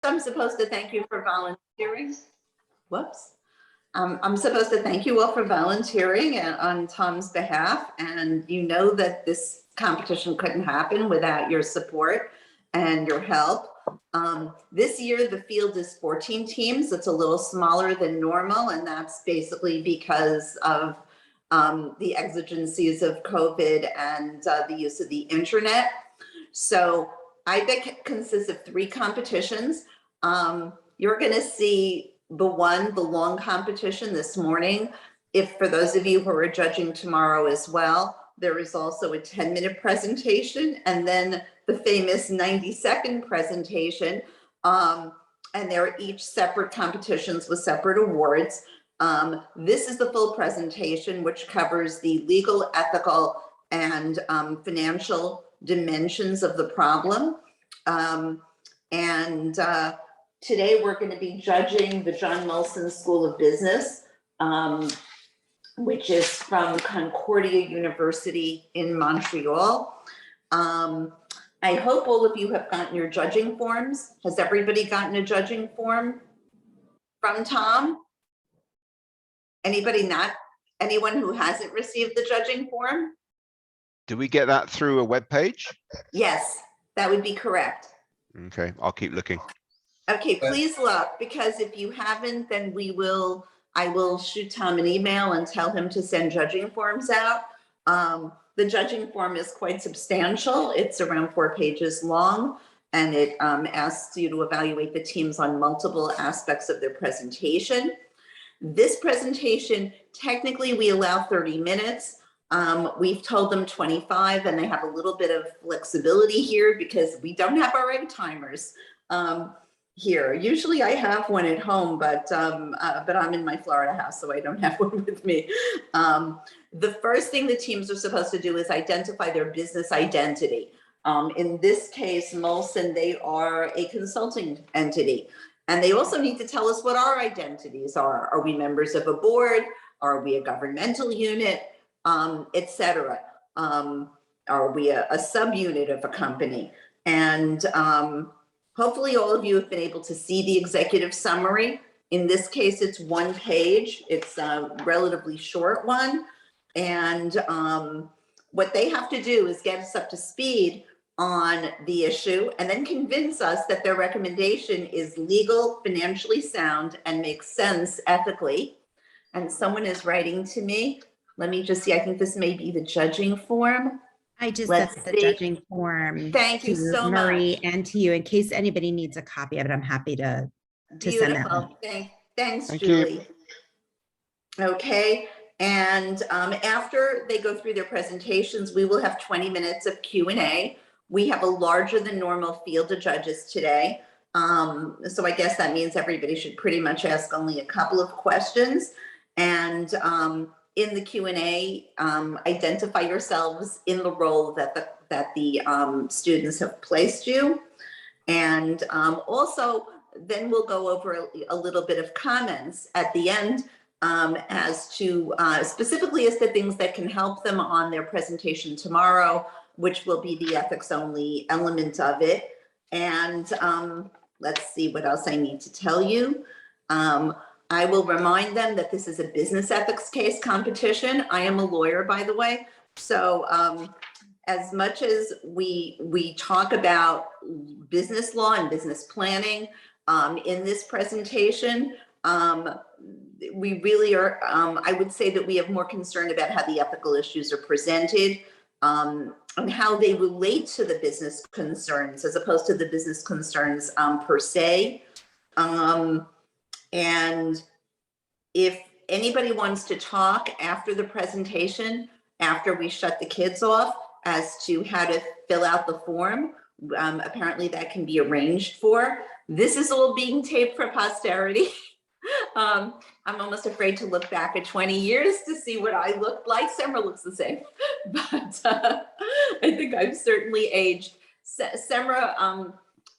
I'm supposed to thank you for volunteering. Whoops. I'm supposed to thank you all for volunteering on Tom's behalf. And you know that this competition couldn't happen without your support and your help. This year, the field is 14 teams. It's a little smaller than normal. And that's basically because of the exigencies of COVID and the use of the internet. So IBEC consists of 3 competitions. You're going to see the long competition this morning. If for those of you who are judging tomorrow as well, there is also a 10-minute presentation and then the famous 90-second presentation. And they're each separate competitions with separate awards. This is the full presentation, which covers the legal, ethical, and financial dimensions of the problem. Today we're going to be judging the John Molson School of Business, which is from Concordia University in Montreal. I hope all of you have gotten your judging forms. Has everybody gotten a judging form from Tom? Anyone who hasn't received the judging form? Do we get that through a web page? Yes, that would be correct. Okay, I'll keep looking. Okay, please look, because if you haven't, then I will shoot Tom an email and tell him to send judging forms out. The judging form is quite substantial. It's around 4 pages long, and it asks you to evaluate the teams on multiple aspects of their presentation. This presentation, technically we allow 30 minutes. We've told them 25, and they have a little bit of flexibility here because we don't have our own timers here. Usually I have one at home, but I'm in my Florida house, so I don't have one with me. The first thing the teams are supposed to do is identify their business identity. In this case, Molson, they are a consulting entity. And they also need to tell us what our identities are. Are we members of a board? Are we a governmental unit? Etc. Are we a subunit of a company? And hopefully all of you have been able to see the executive summary. In this case, it's 1 page. It's a relatively short one. And what they have to do is get us up to speed on the issue and then convince us that their recommendation is legal, financially sound, and makes sense ethically. And someone is writing to me. Let me just see, I think this may be the judging form. I just sent the judging form. Thank you so Marie much. And to you, in case anybody needs a copy of it, I'm happy to send that. Thanks, Julie. Okay, and after they go through their presentations, we will have 20 minutes of Q&A. We have a larger than normal field of judges today. So I guess that means everybody should pretty much ask only a couple of questions. And in the Q&A, identify yourselves in the role that the students have placed you. And also, then we'll go over a little bit of comments at the end as to specifically as to things that can help them on their presentation tomorrow, which will be the ethics only element of it. And let's see what else I need to tell you. I will remind them that this is a business ethics case competition. I am a lawyer, by the way. So as much as we talk about business law and business planning in this presentation, we really are, I would say that we have more concern about how the ethical issues are presented and how they relate to the business concerns as opposed to the business concerns per se. And if anybody wants to talk after the presentation, after we shut the kids off, as to how to fill out the form, apparently that can be arranged for. This is all being taped for posterity. I'm almost afraid to look back at 20 years to see what I looked like. Semra looks the same, but I think I've certainly aged. Semra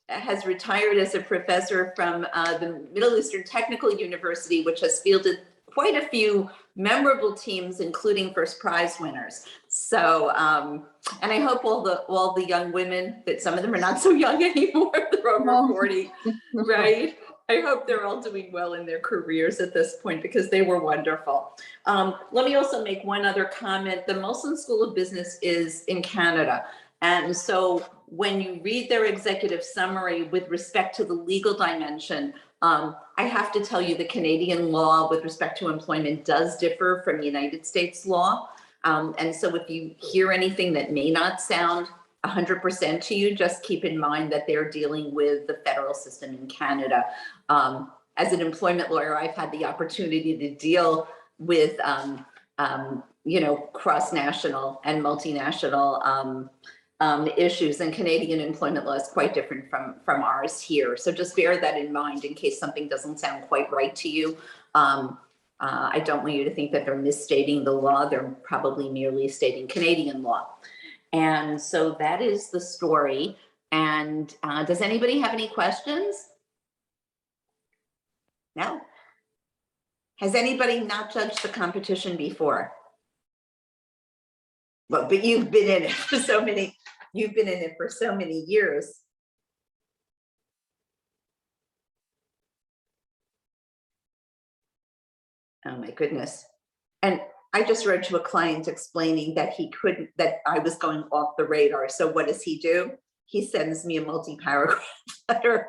has retired as a professor from the Middle Eastern Technical University, which has fielded quite a few memorable teams, including first prize winners. So, and I hope all the young women, that some of them are not so young anymore, they're over 40, right? I hope they're all doing well in their careers at this point, because they were wonderful. Let me also make one other comment. The Molson School of Business is in Canada. And so when you read their executive summary with respect to the legal dimension, I have to tell you the Canadian law with respect to employment does differ from United States law. And so if you hear anything that may not sound 100% to you, just keep in mind that they're dealing with the federal system in Canada. As an employment lawyer, I've had the opportunity to deal with, cross-national and multinational issues, and Canadian employment law is quite different from ours here. So just bear that in mind in case something doesn't sound quite right to you. I don't want you to think that they're misstating the law. They're probably merely stating Canadian law. And so that is the story. And does anybody have any questions? No? Has anybody not judged the competition before? Well, but you've been in it for so many, years. Oh my goodness. And I just wrote to a client explaining that that I was going off the radar. So what does he do? He sends me a multi-paragraph letter.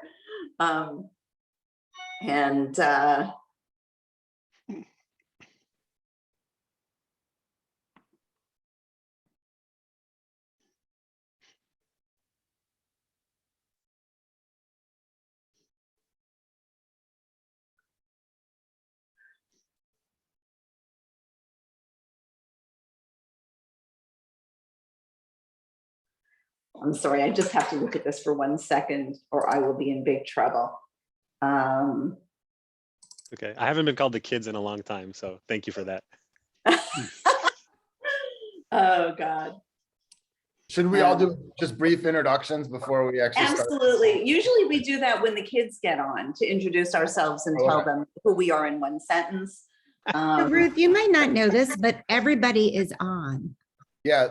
I'm sorry, I just have to look at this for 1 second or I will be in big trouble. Okay, I haven't been called the kids in a long time, so thank you for that. Oh God. Should we all do just brief introductions before we actually start? Absolutely. Usually we do that when the kids get on to introduce ourselves and tell them who we are in one sentence. So Ruth, you might not know this, but everybody is on. Yeah.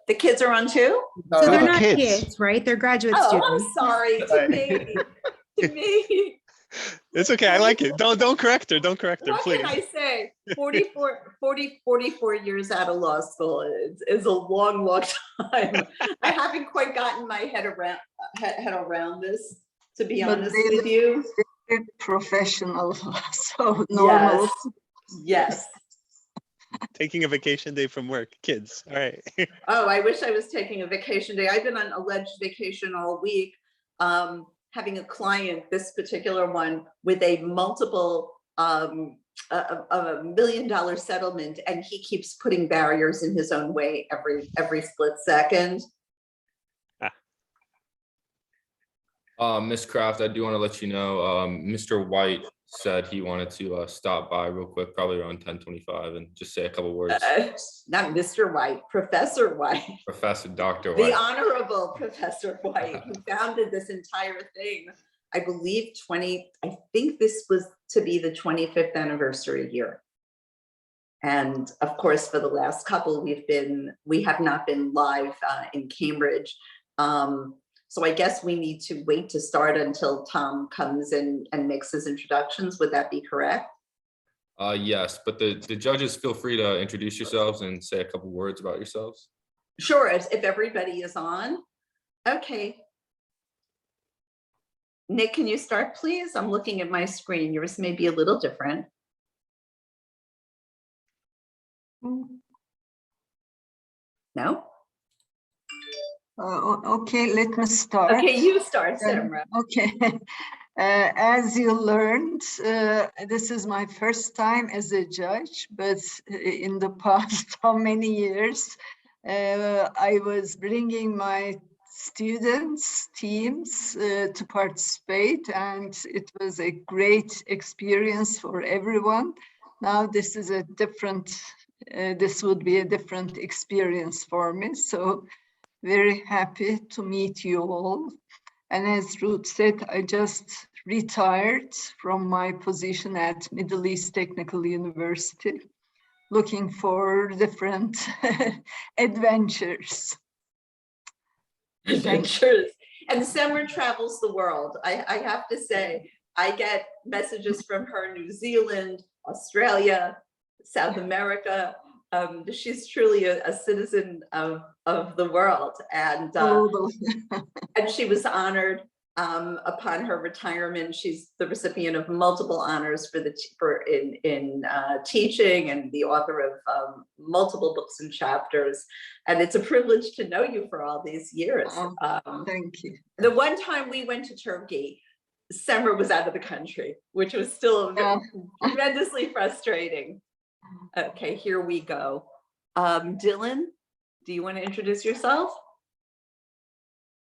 The kids are on too? No, So they're the not kids. kids, right? They're graduate Oh, students. I'm sorry. To me. To me. It's okay, I like it. Don't correct her, don't correct her, What please. can I say? 44 years out of law school is a long, long time. I haven't quite gotten my head around this, to be honest with you. Professional, so normal. Yes. Taking a vacation day from work, kids, all right. Oh, I wish I was taking a vacation day. I've been on alleged vacation all week, having a client, this particular one, with a multiple $1 million settlement, and he keeps putting barriers in his own way every split second. Ms. Kraft, I do want to let you know, Mr. White said he wanted to stop by real quick, probably around 10:25, and just say a couple words. Not Mr. White, Professor White. Professor Dr. White. The Honorable Professor White, who founded this entire thing, I believe I think this was to be the 25th anniversary year. And of course, for the last couple, we have not been live in Cambridge. So I guess we need to wait to start until Tom comes in and makes his introductions. Would that be correct? Yes, but the judges, feel free to introduce yourselves and say a couple words about yourselves. Sure, if everybody is on. Okay. Nick, can you start, please? I'm looking at my screen. Yours may be a little different. No? Okay, let me start. Okay, you start, Samra. Okay. As you learned, this is my first time as a judge, but in the past how many years I was bringing my students, teams to participate, and it was a great experience for everyone. Now this is a different, this would be a different experience for me. So very happy to meet you all. And as Ruth said, I just retired from my position at Middle East Technical University, looking for different adventures. Adventures. And Summer travels the world. I have to say, I get messages from her, New Zealand, Australia, South America. She's truly a citizen of the world, and she was honored upon her retirement. She's the recipient of multiple honors in teaching, and the author of multiple books and chapters. And it's a privilege to know you for all these years. Thank you. The one time we went to Turkey, Summer was out of the country, which was still tremendously frustrating. Okay, here we go. Dylan, do you want to introduce yourself?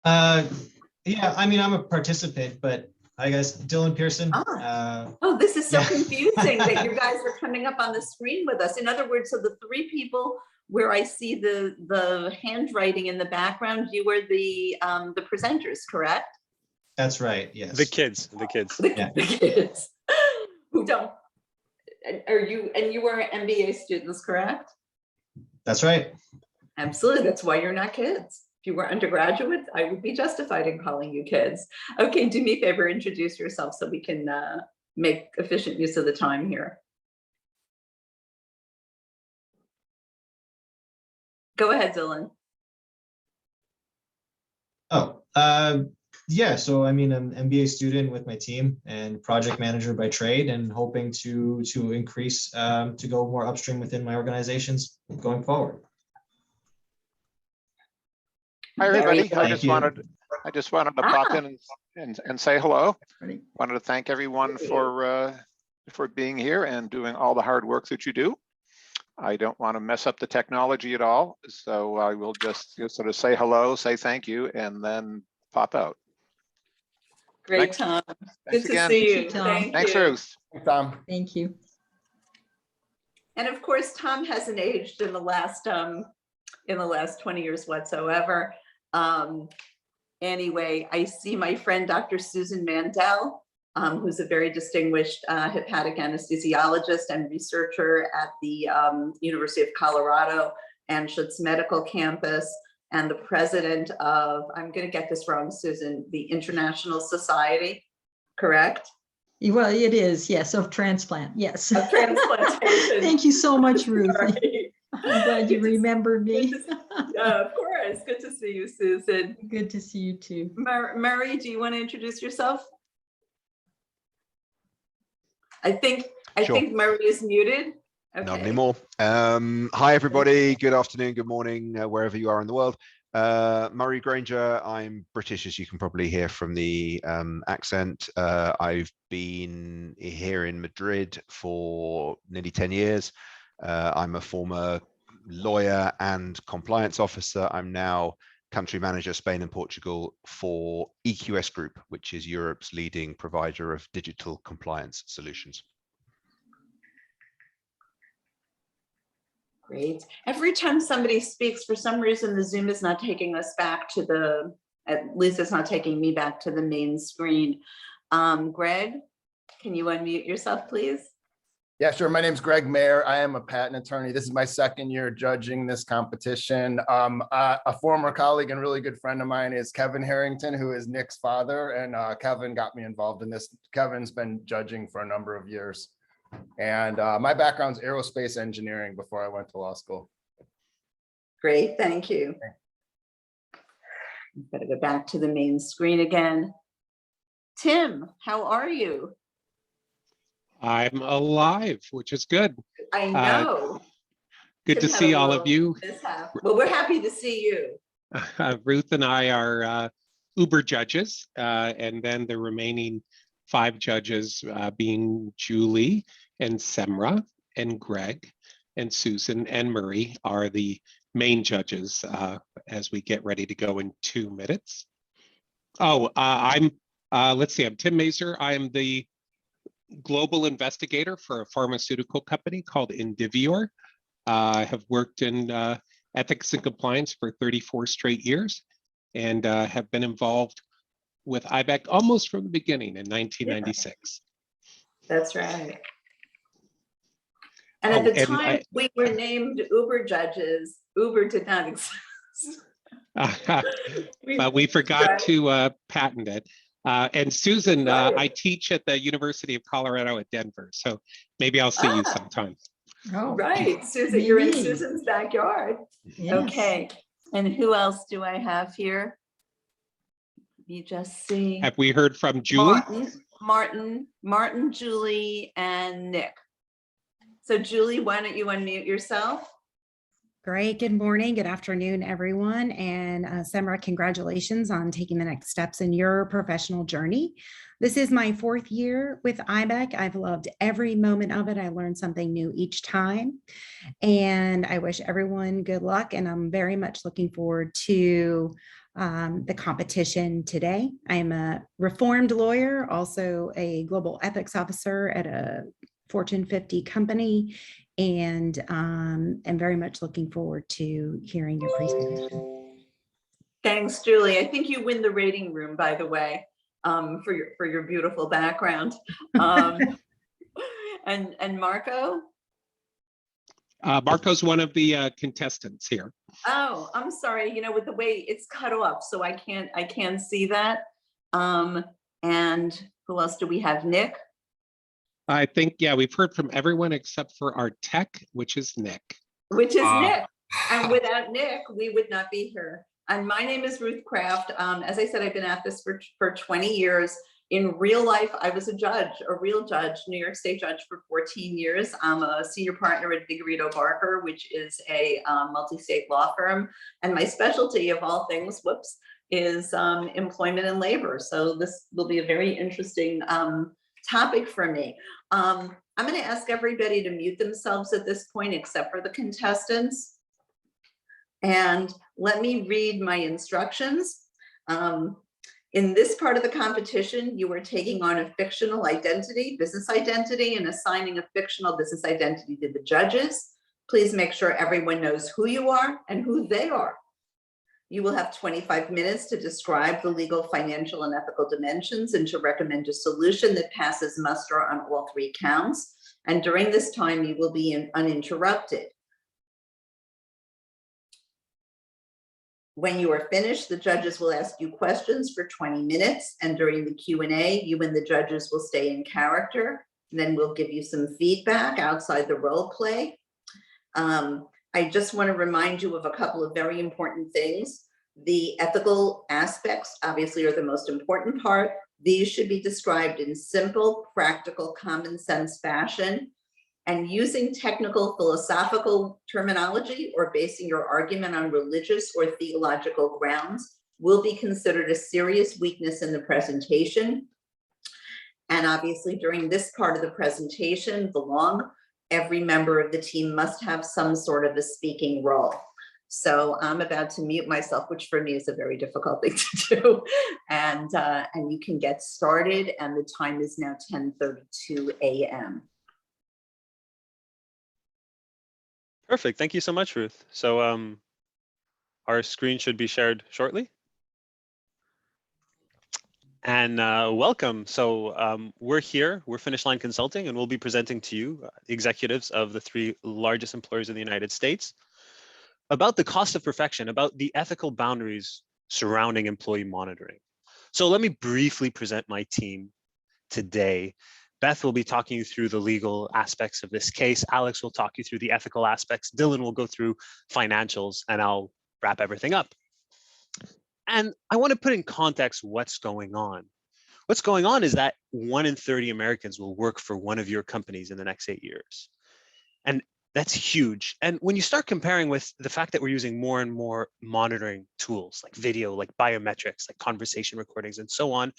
Yeah, I mean, I'm a participant, but I guess Dylan Pearson. Oh, this is so yeah. confusing that you guys are coming up on the screen with us. In other words, so the three people where I see the handwriting in the background, you were the presenters, correct? That's right, yes. The kids. The kids who don't. You were MBA students, correct? That's right. Absolutely. That's why you're not kids. If you were undergraduates, I would be justified in calling you kids. Okay, do me a favor, introduce yourself so we can make efficient use of the time here. Go ahead, Dylan. Oh, yeah, so I mean, I'm an MBA student with my team and project manager by trade, and hoping to increase, to go more upstream within my organizations going forward. Hi, everybody. Thank I just wanted to pop in and say hello. Wanted to thank everyone for being here and doing all the hard work that you do. I don't want to mess up the technology at all, so I will just sort of say hello, say thank you, and then pop out. Great, Thanks. Tom. Thanks Good again. to see you. Tom. Thanks, you. Ruth. Tom. Thank you. And of course, Tom hasn't aged in the last 20 years whatsoever. Anyway, I see my friend Dr. Susan Mandel, who's a very distinguished hepatic anesthesiologist and researcher at the University of Colorado Anschutz Medical Campus, and the president of, I'm going to get this wrong, Susan, the International Society, correct? Well, it is, yes, of transplant, yes. Of transplantation. Thank you so much, Ruth. Sorry. I'm glad you remembered me. Of course. Good to see you, Susan. Good to see you too. Murray, do you want to introduce yourself? I think Murray is muted. Okay. Not anymore. Hi, everybody. Good afternoon, good morning, wherever you are in the world. Murray Granger. I'm British, as you can probably hear from the accent. I've been here in Madrid for nearly 10 years. I'm a former lawyer and compliance officer. I'm now country manager, Spain and Portugal, for EQS Group, which is Europe's leading provider of digital compliance solutions. Great. Every time somebody speaks, for some reason, the Zoom is not taking us back to at least it's not taking me back to the main screen. Greg, can you unmute yourself, please? Yeah, sure. My name's Greg Mayer. I am a patent attorney. This is my second year judging this competition. A former colleague and really good friend of mine is Kevin Harrington, who is Nick's father. And Kevin got me involved in this. Kevin's been judging for a number of years. And my background's aerospace engineering before I went to law school. Great, thank you. I've got to go back to the main screen again. Tim, how are you? I'm alive, which is good. I know. Good to see all of you. Well, we're happy to see you. Ruth and I are Uber judges, and then the remaining 5 judges being Julie and Semra and Greg and Susan and Murray are the main judges as we get ready to go in 2 minutes. Oh, let's see, I'm Tim Mazer. I am the global investigator for a pharmaceutical company called Indivior. I have worked in ethics and compliance for 34 straight years and have been involved with IBEC almost from the beginning in 1996. That's right. And Oh, at the and time we were named Uber judges, Uber did not exist. But we forgot Right. to patent it. And Susan, Right. I teach at the University of Colorado at Denver, so maybe I'll see you sometime. Oh, Right, Susan, you're in maybe. Susan's backyard. Yes. Okay, and who else do I have here? You just see Have we heard from Julie? Martin, Julie, and Nick. So Julie, why don't you unmute yourself? Great. Good morning. Good afternoon, everyone. And Semra, congratulations on taking the next steps in your professional journey. This is my 4th year with IBEC. I've loved every moment of it. I learned something new each time. And I wish everyone good luck. And I'm very much looking forward to the competition today. I am a reformed lawyer, also a global ethics officer at a Fortune 50 company, and am very much looking forward to hearing your presentation. Thanks, Julie. I think you win the rating room, by the way, for your beautiful background. And Marco? Marco's one of the contestants here. Oh, I'm sorry. You know, with the way it's cut off, so I can't see that. And who else do we have? Nick? I think, yeah, we've heard from everyone except for our tech, which is Nick. Which is Nick. And without Nick, we would not be here. And my name is Ruth Kraft. As I said, I've been at this for 20 years. In real life, I was a judge, a real judge, New York State judge for 14 years. I'm a senior partner at Vigorito Barker, which is a multi-state law firm. And my specialty of all things, is employment and labor. So this will be a very interesting topic for me. I'm going to ask everybody to mute themselves at this point, except for the contestants. And let me read my instructions. In this part of the competition, you are taking on a fictional identity, business identity, and assigning a fictional business identity to the judges. Please make sure everyone knows who you are and who they are. You will have 25 minutes to describe the legal, financial, and ethical dimensions and to recommend a solution that passes muster on all 3 counts. And during this time, you will be uninterrupted. When you are finished, the judges will ask you questions for 20 minutes. And during the Q&A, you and the judges will stay in character. And then we'll give you some feedback outside the role play. I just want to remind you of a couple of very important things. The ethical aspects obviously are the most important part. These should be described in simple, practical, common sense fashion. And using technical philosophical terminology or basing your argument on religious or theological grounds will be considered a serious weakness in the presentation. And obviously during this part of the presentation, every member of the team must have some sort of a speaking role. So I'm about to mute myself, which for me is a very difficult thing to do. And you can get started, and the time is now 10:32 a.m. Perfect. Thank you so much, Ruth. So our screen should be shared shortly. And welcome. So we're here, we're Finish Line Consulting, and we'll be presenting to you executives of the 3 largest employers in the United States about the cost of perfection, about the ethical boundaries surrounding employee monitoring. So let me briefly present my team today. Beth will be talking you through the legal aspects of this case. Alex will talk you through the ethical aspects. Dylan will go through financials, and I'll wrap everything up. And I want to put in context what's going on. What's going on is that 1 in 30 Americans will work for one of your companies in the next 8 years. And that's huge. And when you start comparing with the fact that we're using more and more monitoring tools like video, like biometrics, like conversation recordings, and so on,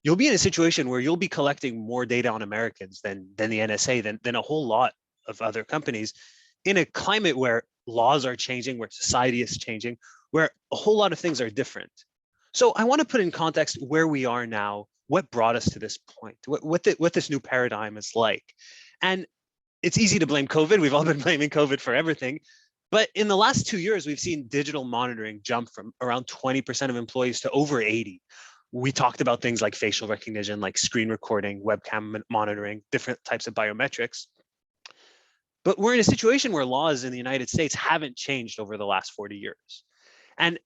you'll be in a situation where you'll be collecting more data on Americans than the NSA, than a whole lot of other companies, in a climate where laws are changing, where society is changing, where a whole lot of things are different. So I want to put in context where we are now, what brought us to this point, what this new paradigm is like. And it's easy to blame COVID. We've all been blaming COVID for everything. But in the last 2 years, we've seen digital monitoring jump from around 20% of employees to over 80%. We talked about things like facial recognition, like screen recording, webcam monitoring, different types of biometrics. But we're in a situation where laws in the United States haven't changed over the last 40 years. And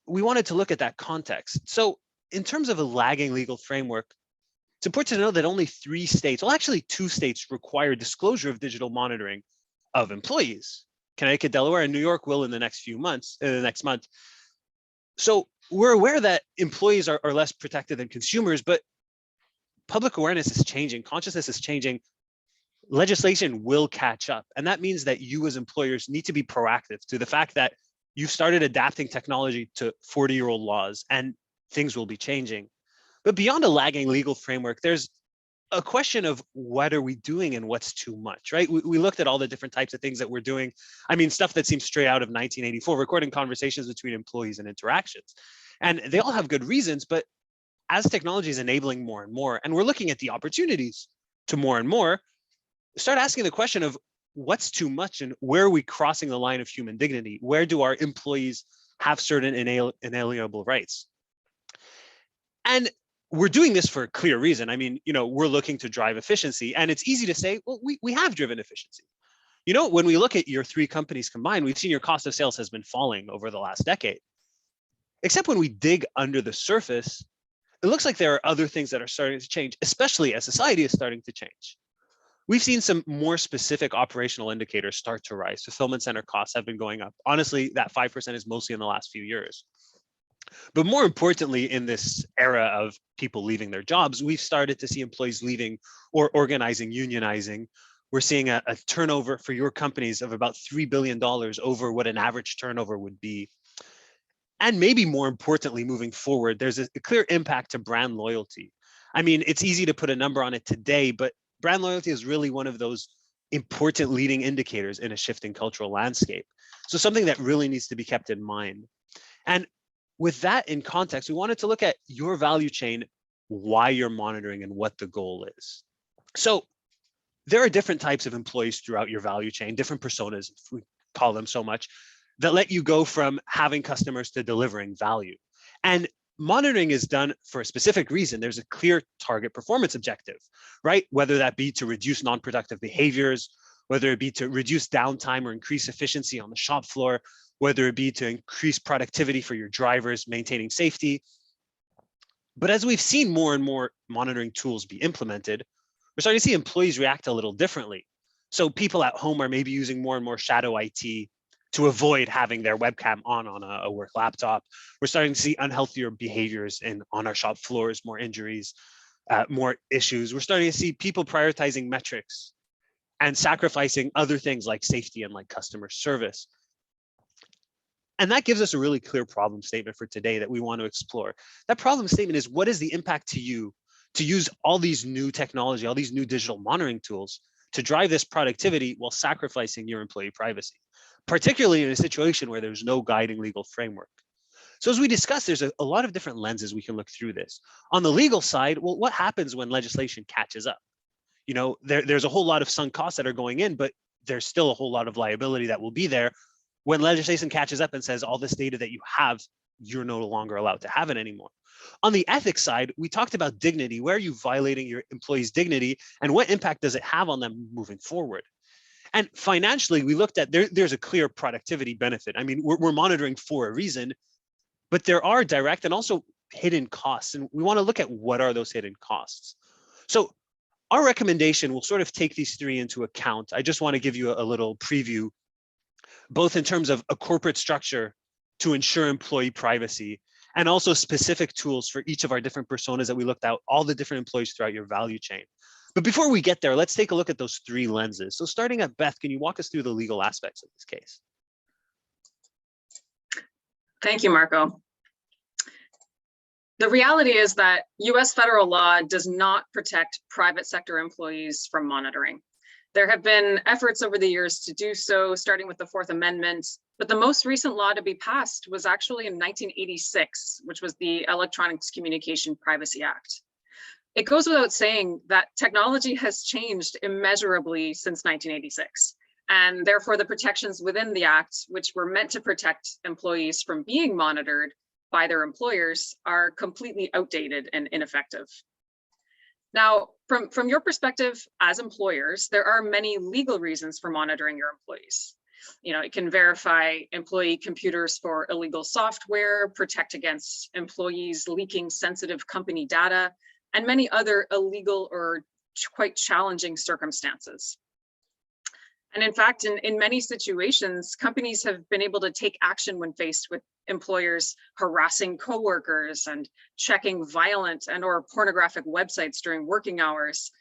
we wanted to look at that context. So in terms of a lagging legal framework, it's important to know that only 3 states, well, actually 2 states require disclosure of digital monitoring of employees. Connecticut, Delaware, and New York will in the next month. So we're aware that employees are less protected than consumers, but public awareness is changing, consciousness is changing, legislation will catch up. And that means that you as employers need to be proactive to the fact that you've started adapting technology to 40-year-old laws and things will be changing. But beyond a lagging legal framework, there's a question of what are we doing and what's too much, right? We looked at all the different types of things that we're doing. I mean, stuff that seems straight out of 1984, recording conversations between employees and interactions. And they all have good reasons, but as technology is enabling more and more, and we're looking at the opportunities to more and more, start asking the question of what's too much and where are we crossing the line of human dignity? Where do our employees have certain inalienable rights? And we're doing this for a clear reason. I mean, we're looking to drive efficiency, and it's easy to say, well, we have driven efficiency. When we look at your 3 companies combined, we've seen your cost of sales has been falling over the last decade. Except when we dig under the surface, it looks like there are other things that are starting to change, especially as society is starting to change. We've seen some more specific operational indicators start to rise. Fulfillment center costs have been going up. Honestly, that 5% is mostly in the last few years. But more importantly, in this era of people leaving their jobs, we've started to see employees leaving or organizing, unionizing. We're seeing a turnover for your companies of about $3 billion over what an average turnover would be. And maybe more importantly, moving forward, there's a clear impact to brand loyalty. I mean, it's easy to put a number on it today, but brand loyalty is really one of those important leading indicators in a shifting cultural landscape. So something that really needs to be kept in mind. And with that in context, we wanted to look at your value chain, why you're monitoring and what the goal is. So there are different types of employees throughout your value chain, different personas, if we call them so much, that let you go from having customers to delivering value. And monitoring is done for a specific reason. There's a clear target performance objective, right? Whether that be to reduce non-productive behaviors, whether it be to reduce downtime or increase efficiency on the shop floor, whether it be to increase productivity for your drivers, maintaining safety. But as we've seen more and more monitoring tools be implemented, we're starting to see employees react a little differently. So people at home are maybe using more and more shadow IT to avoid having their webcam on a work laptop. We're starting to see unhealthier behaviors on our shop floors, more injuries, more issues. We're starting to see people prioritizing metrics and sacrificing other things like safety and like customer service. And that gives us a really clear problem statement for today that we want to explore. That problem statement is, what is the impact to you to use all these new technology, all these new digital monitoring tools to drive this productivity while sacrificing your employee privacy, particularly in a situation where there's no guiding legal framework? So as we discussed, there's a lot of different lenses we can look through this. On the legal side, well, what happens when legislation catches up? There's a whole lot of sunk costs that are going in, but there's still a whole lot of liability that will be there when legislation catches up and says all this data that you have, you're no longer allowed to have it anymore. On the ethics side, we talked about dignity. Where are you violating your employees' dignity, and what impact does it have on them moving forward? And financially, we looked at there's a clear productivity benefit. I mean, we're monitoring for a reason, but there are direct and also hidden costs, and we want to look at what are those hidden costs. So our recommendation will sort of take these 3 into account. I just want to give you a little preview, both in terms of a corporate structure to ensure employee privacy, and also specific tools for each of our different personas that we looked at, all the different employees throughout your value chain. But before we get there, let's take a look at those 3 lenses. So starting at Beth, can you walk us through the legal aspects of this case? Thank you, Marco. The reality is that US federal law does not protect private sector employees from monitoring. There have been efforts over the years to do so, starting with the 4th Amendment, but the most recent law to be passed was actually in 1986, which was the Electronics Communication Privacy Act. It goes without saying that technology has changed immeasurably since 1986, and therefore the protections within the act, which were meant to protect employees from being monitored, by their employers are completely outdated and ineffective. Now, from your perspective as employers, there are many legal reasons for monitoring your employees. You know, it can verify employee computers for illegal software, protect against employees leaking sensitive company data, and many other illegal or quite challenging circumstances. And in fact, in many situations, companies have been able to take action when faced with employers harassing coworkers and checking violent and or pornographic websites during working hours.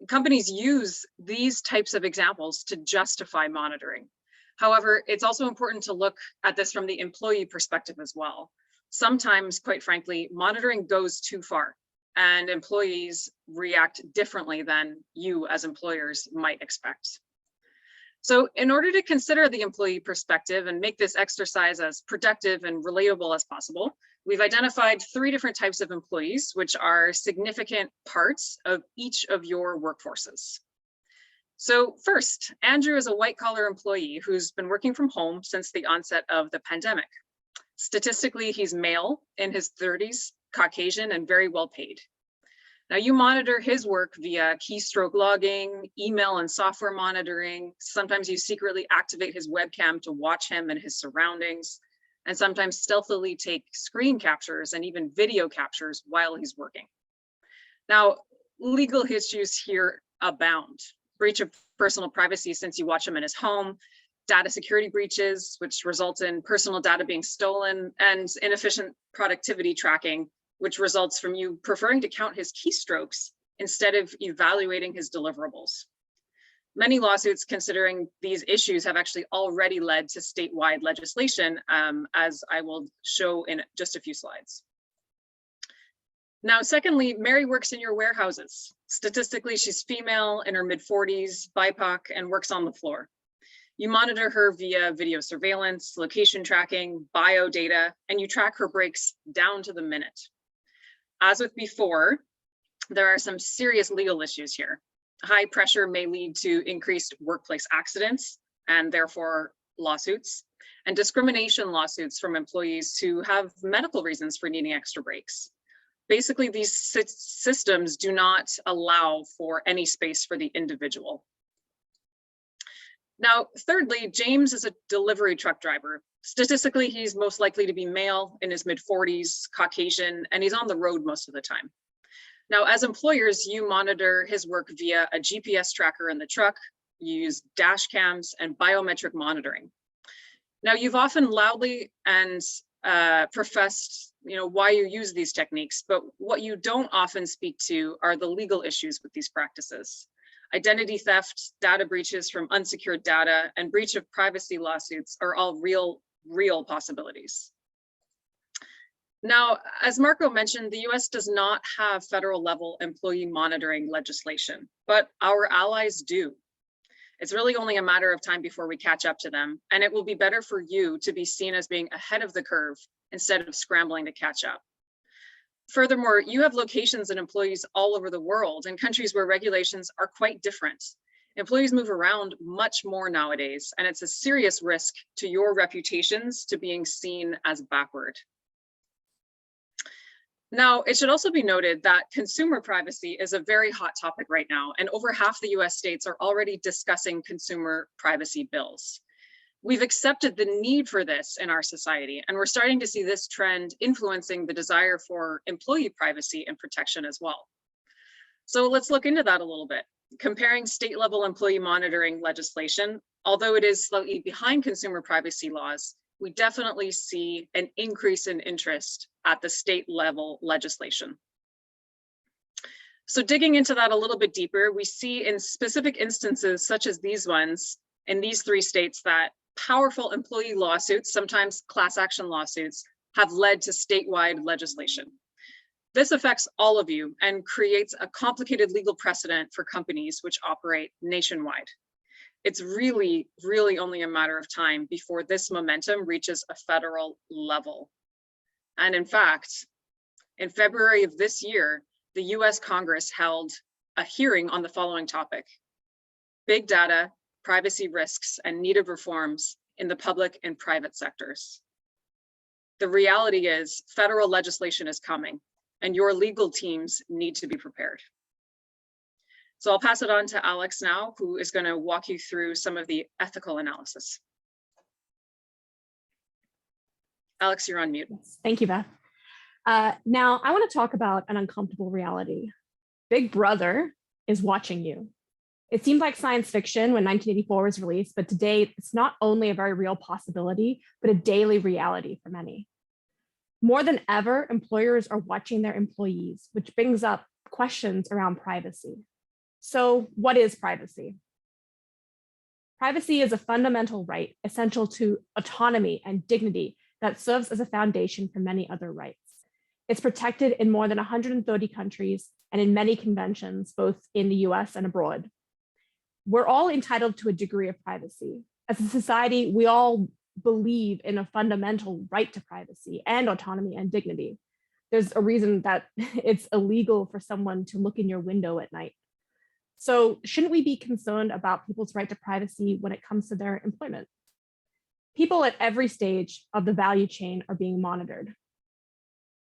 Companies use these types of examples to justify monitoring. However, it's also important to look at this from the employee perspective as well. Sometimes, quite frankly, monitoring goes too far and employees react differently than you as employers might expect. So in order to consider the employee perspective and make this exercise as productive and relatable as possible, we've identified 3 different types of employees, which are significant parts of each of your workforces. So first, Andrew is a white-collar employee who's been working from home since the onset of the pandemic. Statistically, he's male, in his 30s, Caucasian, and very well paid. Now you monitor his work via keystroke logging, email and software monitoring. Sometimes you secretly activate his webcam to watch him and his surroundings, and sometimes stealthily take screen captures and even video captures while he's working. Now, legal issues here abound. Breach of personal privacy since you watch him in his home, data security breaches, which result in personal data being stolen, and inefficient productivity tracking, which results from you preferring to count his keystrokes instead of evaluating his deliverables. Many lawsuits considering these issues have actually already led to statewide legislation, as I will show in just a few slides. Now, secondly, Mary works in your warehouses. Statistically, she's female, in her mid-40s, BIPOC, and works on the floor. You monitor her via video surveillance, location tracking, bio data, and you track her breaks down to the minute. As with before, there are some serious legal issues here. High pressure may lead to increased workplace accidents and therefore lawsuits, and discrimination lawsuits from employees who have medical reasons for needing extra breaks. Basically, these systems do not allow for any space for the individual. Now, thirdly, James is a delivery truck driver. Statistically, he's most likely to be male, in his mid-40s, Caucasian, and he's on the road most of the time. Now, as employers, you monitor his work via a GPS tracker in the truck, you use dash cams and biometric monitoring. Now, you've often loudly and professed, why you use these techniques, but what you don't often speak to are the legal issues with these practices. Identity theft, data breaches from unsecured data, and breach of privacy lawsuits are all real possibilities. Now, as Marco mentioned, the US does not have federal level employee monitoring legislation, but our allies do. It's really only a matter of time before we catch up to them, and it will be better for you to be seen as being ahead of the curve instead of scrambling to catch up. Furthermore, you have locations and employees all over the world in countries where regulations are quite different. Employees move around much more nowadays, and it's a serious risk to your reputations to being seen as backward. Now, it should also be noted that consumer privacy is a very hot topic right now, and over half the US states are already discussing consumer privacy bills. We've accepted the need for this in our society, and we're starting to see this trend influencing the desire for employee privacy and protection as well. So let's look into that a little bit. Comparing state-level employee monitoring legislation, although it is slightly behind consumer privacy laws, we definitely see an increase in interest at the state level legislation. So digging into that a little bit deeper, we see in specific instances such as these ones in these 3 states that powerful employee lawsuits, sometimes class action lawsuits, have led to statewide legislation. This affects all of you and creates a complicated legal precedent for companies which operate nationwide. It's really only a matter of time before this momentum reaches a federal level. And in fact, in February of this year, the US Congress held a hearing on the following topic: big data, privacy risks, and needed reforms in the public and private sectors. The reality is federal legislation is coming and your legal teams need to be prepared. So I'll pass it on to Alex now, who is going to walk you through some of the ethical analysis. Alex, you're on mute. Thank you, Beth. Now, I want to talk about an uncomfortable reality. Big Brother is watching you. It seemed like science fiction when 1984 was released, but today it's not only a very real possibility, but a daily reality for many. More than ever, employers are watching their employees, which brings up questions around privacy. So what is privacy? Privacy is a fundamental right essential to autonomy and dignity that serves as a foundation for many other rights. It's protected in more than 130 countries and in many conventions, both in the US and abroad. We're all entitled to a degree of privacy. As a society, we all believe in a fundamental right to privacy and autonomy and dignity. There's a reason that it's illegal for someone to look in your window at night. So shouldn't we be concerned about people's right to privacy when it comes to their employment? People at every stage of the value chain are being monitored.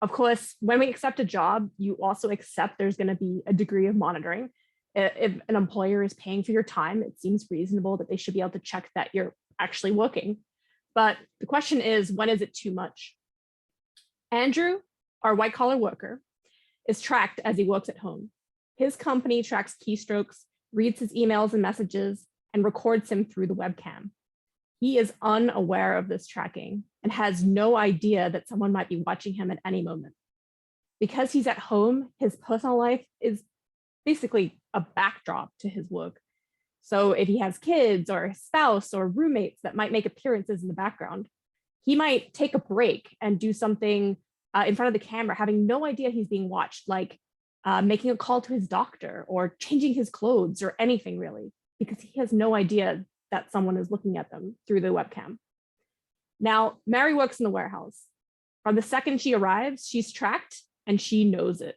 Of course, when we accept a job, you also accept there's going to be a degree of monitoring. If an employer is paying for your time, it seems reasonable that they should be able to check that you're actually working. But the question is, when is it too much? Andrew, our white collar worker, is tracked as he works at home. His company tracks keystrokes, reads his emails and messages, and records him through the webcam. He is unaware of this tracking and has no idea that someone might be watching him at any moment. Because he's at home, his personal life is basically a backdrop to his work. So if he has kids or a spouse or roommates that might make appearances in the background, he might take a break and do something in front of the camera, having no idea he's being watched, like making a call to his doctor or changing his clothes or anything really, because he has no idea that someone is looking at them through the webcam. Now, Mary works in the warehouse. From the second she arrives, she's tracked and she knows it.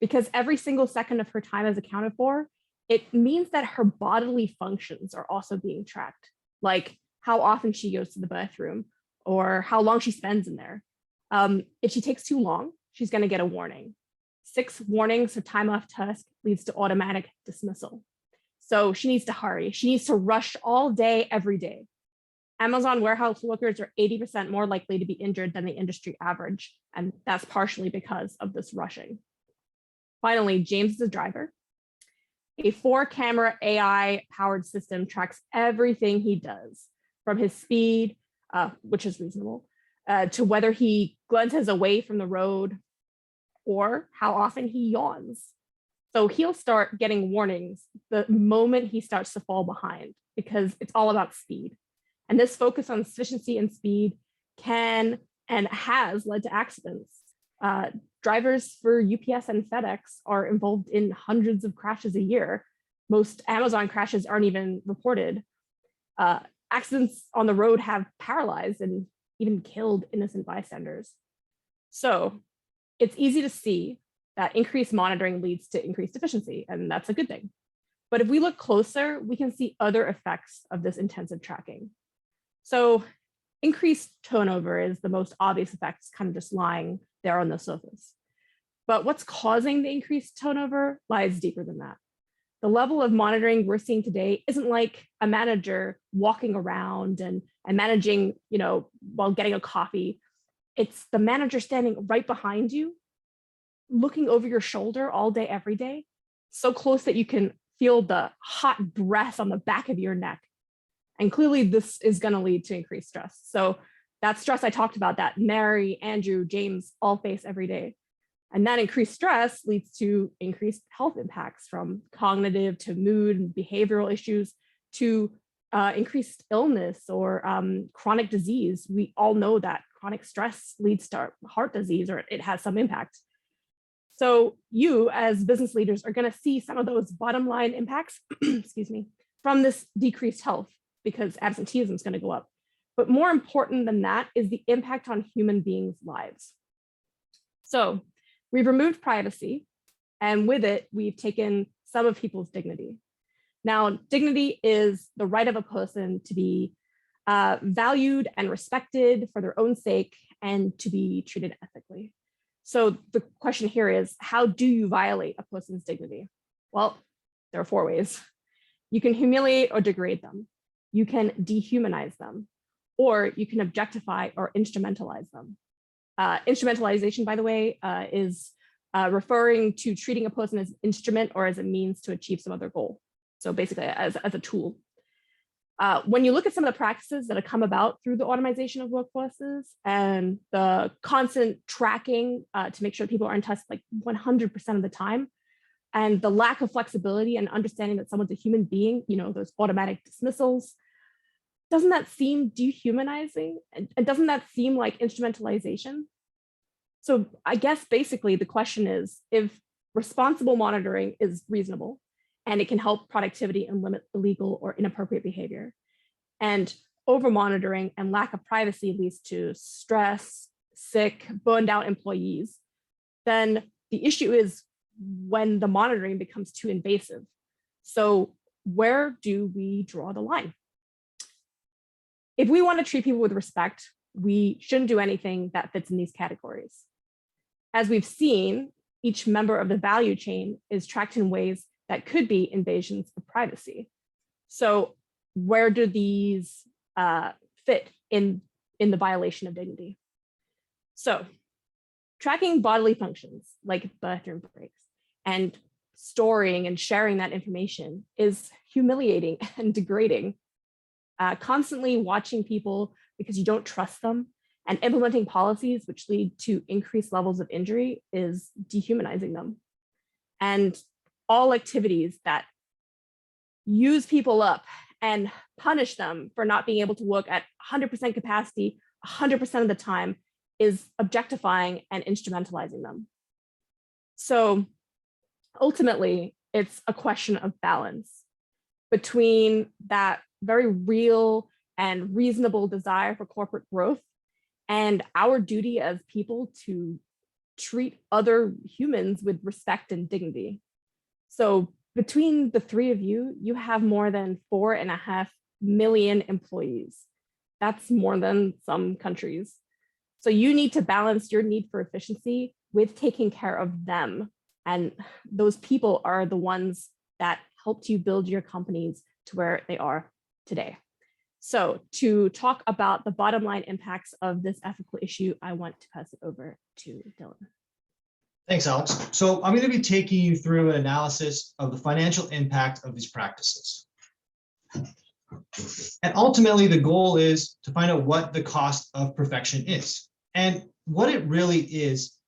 Because every single second of her time is accounted for, it means that her bodily functions are also being tracked, like how often she goes to the bathroom or how long she spends in there. If she takes too long, she's going to get a warning. 6 warnings for time off task leads to automatic dismissal. So she needs to hurry. She needs to rush all day, every day. Amazon warehouse workers are 80% more likely to be injured than the industry average, and that's partially because of this rushing. Finally, James is a driver. A 4-camera AI-powered system tracks everything he does, from his speed, which is reasonable, to whether he glances away from the road or how often he yawns. So he'll start getting warnings the moment he starts to fall behind, because it's all about speed. And this focus on efficiency and speed can and has led to accidents. Drivers for UPS and FedEx are involved in hundreds of crashes a year. Most Amazon crashes aren't even reported. Accidents on the road have paralyzed and even killed innocent bystanders. So it's easy to see that increased monitoring leads to increased efficiency, and that's a good thing. But if we look closer, we can see other effects of this intensive tracking. So increased turnover is the most obvious effect, kind of just lying there on the surface. But what's causing the increased turnover lies deeper than that. The level of monitoring we're seeing today isn't like a manager walking around and managing, while getting a coffee. It's the manager standing right behind you, looking over your shoulder all day, every day, so close that you can feel the hot breath on the back of your neck. And clearly this is going to lead to increased stress. So that stress I talked about, that Mary, Andrew, James all face every day. And that increased stress leads to increased health impacts, from cognitive to mood and behavioral issues to increased illness or chronic disease. We all know that chronic stress leads to heart disease, or it has some impact. So you as business leaders are going to see some of those bottom line impacts, excuse me, from this decreased health, because absenteeism is going to go up. But more important than that is the impact on human beings' lives. So we've removed privacy, and with it, we've taken some of people's dignity. Now, dignity is the right of a person to be valued and respected for their own sake, and to be treated ethically. So the question here is, how do you violate a person's dignity? Well, there are 4 ways. You can humiliate or degrade them. You can dehumanize them, or you can objectify or instrumentalize them. Instrumentalization, by the way, is referring to treating a person as an instrument or as a means to achieve some other goal. So basically as a tool. When you look at some of the practices that have come about through the automation of workforces and the constant tracking to make sure people are in touch like 100% of the time, and the lack of flexibility and understanding that someone's a human being, you know, those automatic dismissals, doesn't that seem dehumanizing? And doesn't that seem like instrumentalization? So I guess basically the question is, if responsible monitoring is reasonable and it can help productivity and limit illegal or inappropriate behavior, and over monitoring and lack of privacy leads to stress, sick, burned out employees, then the issue is when the monitoring becomes too invasive. So where do we draw the line? If we want to treat people with respect, we shouldn't do anything that fits in these categories. As we've seen, each member of the value chain is tracked in ways that could be invasions of privacy. So where do these fit in the violation of dignity? So tracking bodily functions like bathroom breaks and storing and sharing that information is humiliating and degrading. Constantly watching people because you don't trust them and implementing policies which lead to increased levels of injury is dehumanizing them. And all activities that use people up and punish them for not being able to work at 100% capacity 100% of the time is objectifying and instrumentalizing them. So ultimately, it's a question of balance between that very real and reasonable desire for corporate growth and our duty as people to treat other humans with respect and dignity. So between the 3 of you, you have more than 4.5 million employees. That's more than some countries. So you need to balance your need for efficiency with taking care of them. And those people are the ones that helped you build your companies to where they are today. So to talk about the bottom line impacts of this ethical issue, I want to pass it over to Dylan. Thanks, Alex. So I'm going to be taking you through an analysis of the financial impact of these practices. And ultimately, the goal is to find out what the cost of perfection is. And what it really is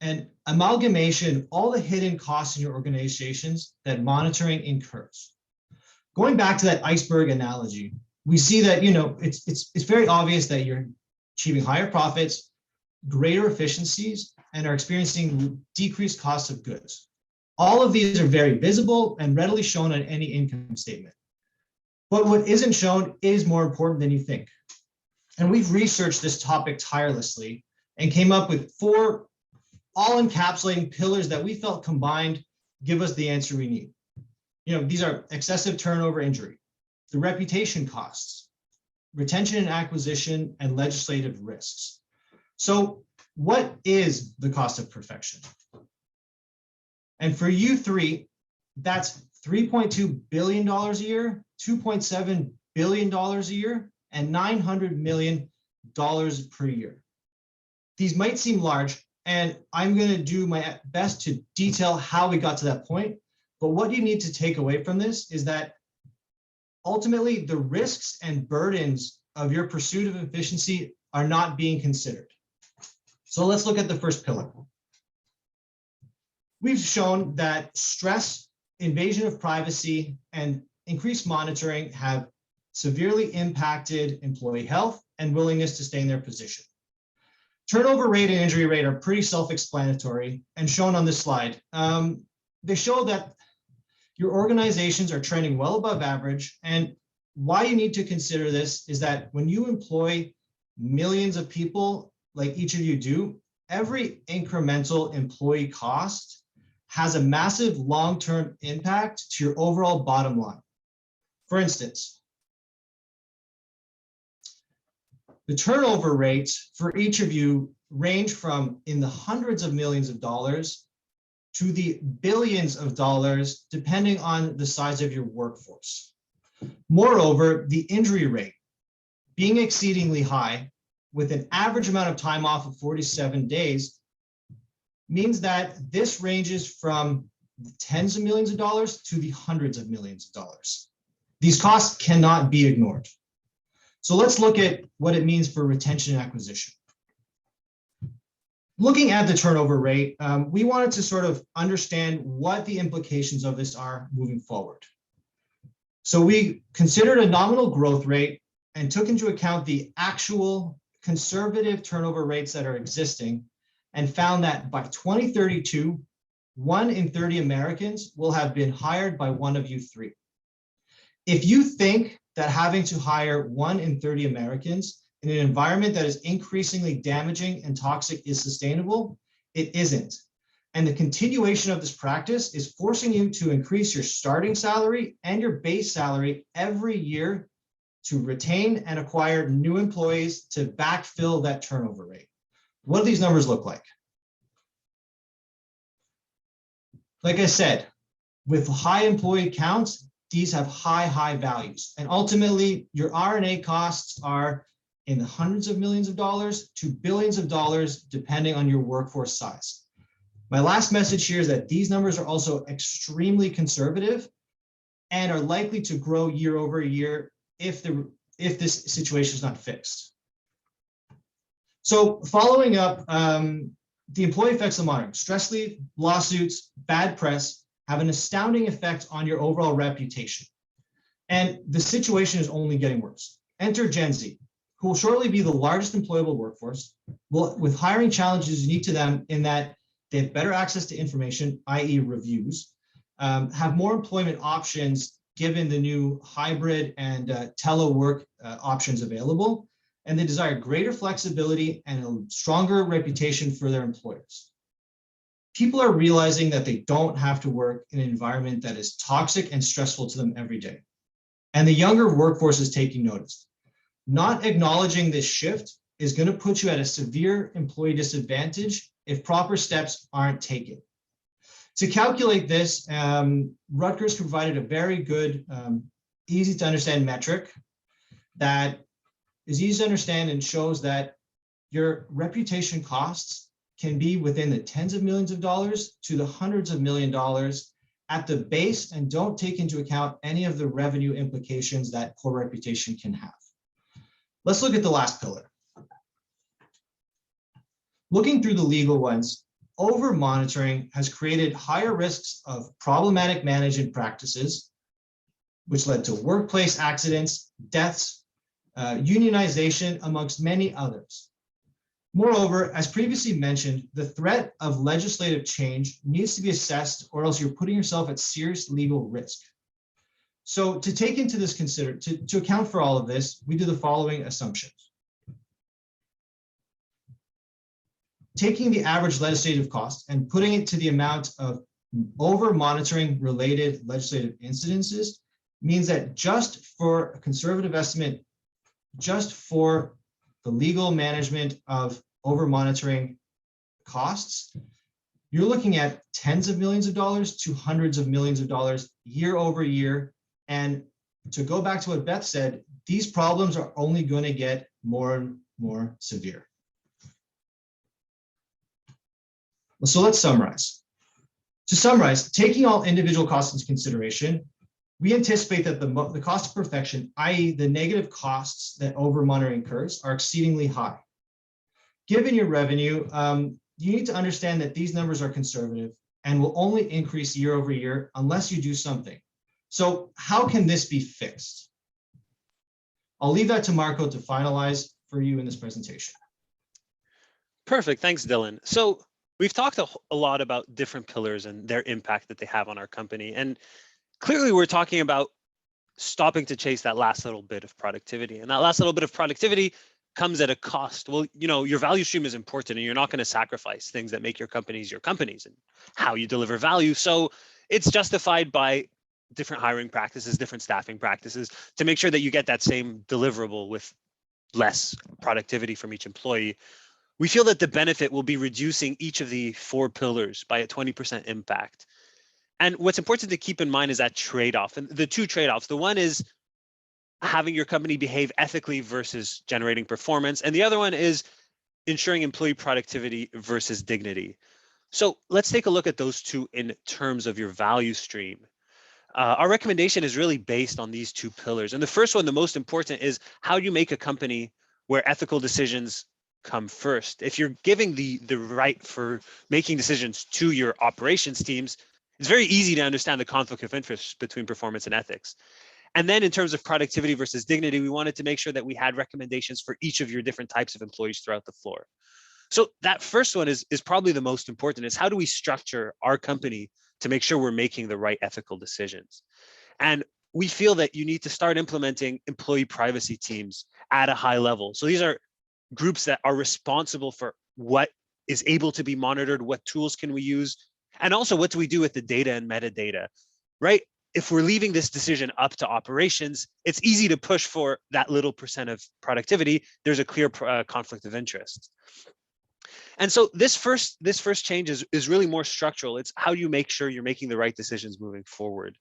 an amalgamation of all the hidden costs in your organizations that monitoring incurs. Going back to that iceberg analogy, we see that, you know, it's very obvious that you're achieving higher profits, greater efficiencies, and are experiencing decreased costs of goods. All of these are very visible and readily shown on any income statement. But what isn't shown is more important than you think. And we've researched this topic tirelessly and came up with 4 all-encapsulating pillars that we felt combined give us the answer we need. You know, these are excessive turnover injury, the reputation costs, retention and acquisition, and legislative risks. So what is the cost of perfection? And for you 3, that's $3.2 billion a year, $2.7 billion a year, and $900 million per year. These might seem large, and I'm going to do my best to detail how we got to that point. But what you need to take away from this is that ultimately the risks and burdens of your pursuit of efficiency are not being considered. So let's look at the first pillar. We've shown that stress, invasion of privacy, and increased monitoring have severely impacted employee health and willingness to stay in their position. Turnover rate and injury rate are pretty self-explanatory and shown on this slide. They show that your organizations are trending well above average, and why you need to consider this is that when you employ millions of people like each of you do, every incremental employee cost has a massive long-term impact to your overall bottom line. For instance, The turnover rates for each of you range from in the hundreds of millions of dollars to the billions of dollars, depending on the size of your workforce. Moreover, the injury rate being exceedingly high with an average amount of time off of 47 days means that this ranges from the tens of millions of dollars to the hundreds of millions of dollars. These costs cannot be ignored. So let's look at what it means for retention and acquisition. Looking at the turnover rate, we wanted to sort of understand what the implications of this are moving forward. So we considered a nominal growth rate and took into account the actual conservative turnover rates that are existing and found that by 2032, 1 in 30 Americans will have been hired by one of you three. If you think that having to hire 1 in 30 Americans in an environment that is increasingly damaging and toxic is sustainable, it isn't. And the continuation of this practice is forcing you to increase your starting salary and your base salary every year to retain and acquire new employees to backfill that turnover rate. What do these numbers look like? Like I said, with high employee counts, these have high values. And ultimately, your RNA costs are in the hundreds of millions of dollars to billions of dollars, depending on your workforce size. My last message here is that these numbers are also extremely conservative and are likely to grow year over year if this situation is not fixed. So following up, the employee effects of monitoring, stress leave, lawsuits, bad press, have an astounding effect on your overall reputation. And the situation is only getting worse. Enter Gen Z, who will shortly be the largest employable workforce, with hiring challenges unique to them in that they have better access to information, i.e. reviews, have more employment options given the new hybrid and telework options available, and they desire greater flexibility and a stronger reputation for their employers. People are realizing that they don't have to work in an environment that is toxic and stressful to them every day. And the younger workforce is taking notice. Not acknowledging this shift is going to put you at a severe employee disadvantage if proper steps aren't taken. To calculate this, Rutgers provided a very good, easy to understand metric that is easy to understand and shows that your reputation costs can be within the tens of millions of dollars to the hundreds of millions of dollars at the base, and don't take into account any of the revenue implications that poor reputation can have. Let's look at the last pillar. Looking through the legal ones, over-monitoring has created higher risks of problematic management practices, which led to workplace accidents, deaths, unionization, amongst many others. Moreover, as previously mentioned, the threat of legislative change needs to be assessed, or else you're putting yourself at serious legal risk. So to take into this to account for all of this, we do the following assumptions. Taking the average legislative cost and putting it to the amount of over-monitoring related legislative incidences means that just for a conservative estimate, just for the legal management of over-monitoring costs, you're looking at tens of millions of dollars to hundreds of millions of dollars year over year. And to go back to what Beth said, these problems are only going to get more and more severe. So let's summarize. To summarize, taking all individual costs into consideration, we anticipate that the cost of perfection, i.e. the negative costs that over-monitoring incurs, are exceedingly high. Given your revenue, you need to understand that these numbers are conservative and will only increase year over year unless you do something. So how can this be fixed? I'll leave that to Marco to finalize for you in this presentation. Perfect, thanks, Dylan. So we've talked a lot about different pillars and their impact that they have on our company. And clearly we're talking about stopping to chase that last little bit of productivity. And that last little bit of productivity comes at a cost. Well, you know, your value stream is important and you're not going to sacrifice things that make your companies and how you deliver value. So it's justified by different hiring practices, different staffing practices to make sure that you get that same deliverable with less productivity from each employee, we feel that the benefit will be reducing each of the 4 pillars by a 20% impact. And what's important to keep in mind is that trade-off, and the 2 trade-offs. The one is having your company behave ethically versus generating performance. And the other one is ensuring employee productivity versus dignity. So let's take a look at those 2 in terms of your value stream. Our recommendation is really based on these 2 pillars. And the first one, the most important, is how you make a company where ethical decisions come first. If you're giving the right for making decisions to your operations teams, it's very easy to understand the conflict of interest between performance and ethics. And then in terms of productivity versus dignity, we wanted to make sure that we had recommendations for each of your different types of employees throughout the floor. So that first one is probably the most important, is how do we structure our company to make sure we're making the right ethical decisions? And we feel that you need to start implementing employee privacy teams at a high level. So these are groups that are responsible for what is able to be monitored, what tools can we use, and also what do we do with the data and metadata, right? If we're leaving this decision up to operations, it's easy to push for that little % of productivity. There's a clear conflict of interest. And so this first change is really more structural. It's how you make sure you're making the right decisions moving forward.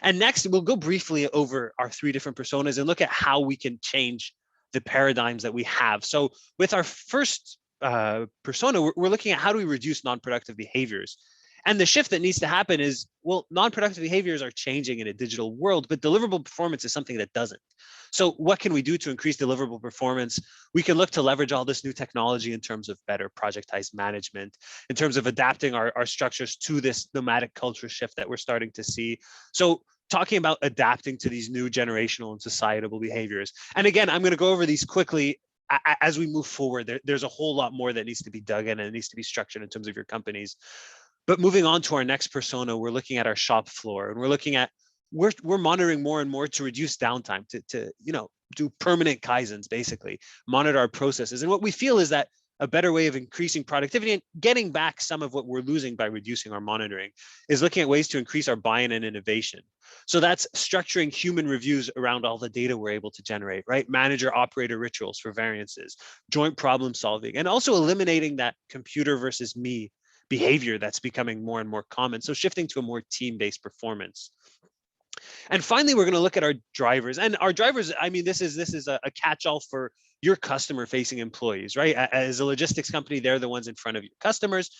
And next, we'll go briefly over our 3 different personas and look at how we can change the paradigms that we have. So with our first persona, we're looking at how do we reduce non-productive behaviors. And the shift that needs to happen is, well, non-productive behaviors are changing in a digital world, but deliverable performance is something that doesn't. So what can we do to increase deliverable performance? We can look to leverage all this new technology in terms of better projectized management, in terms of adapting our structures to this nomadic culture shift that we're starting to see. So talking about adapting to these new generational and societal behaviors. And again, I'm going to go over these quickly. As we move forward, there's a whole lot more that needs to be dug in and it needs to be structured in terms of your companies. But moving on to our next persona, we're looking at our shop floor, and we're looking at we're monitoring more and more to reduce downtime, to do permanent kaizens, basically monitor our processes. And what we feel is that a better way of increasing productivity and getting back some of what we're losing by reducing our monitoring is looking at ways to increase our buy-in and innovation. So that's structuring human reviews around all the data we're able to generate, right? Manager operator rituals for variances, joint problem solving, and also eliminating that computer versus me behavior that's becoming more and more common. So shifting to a more team-based performance. And finally, we're going to look at our drivers. And our drivers, I mean, this is a catch-all for your customer-facing employees, right? As a logistics company, they're the ones in front of your customers.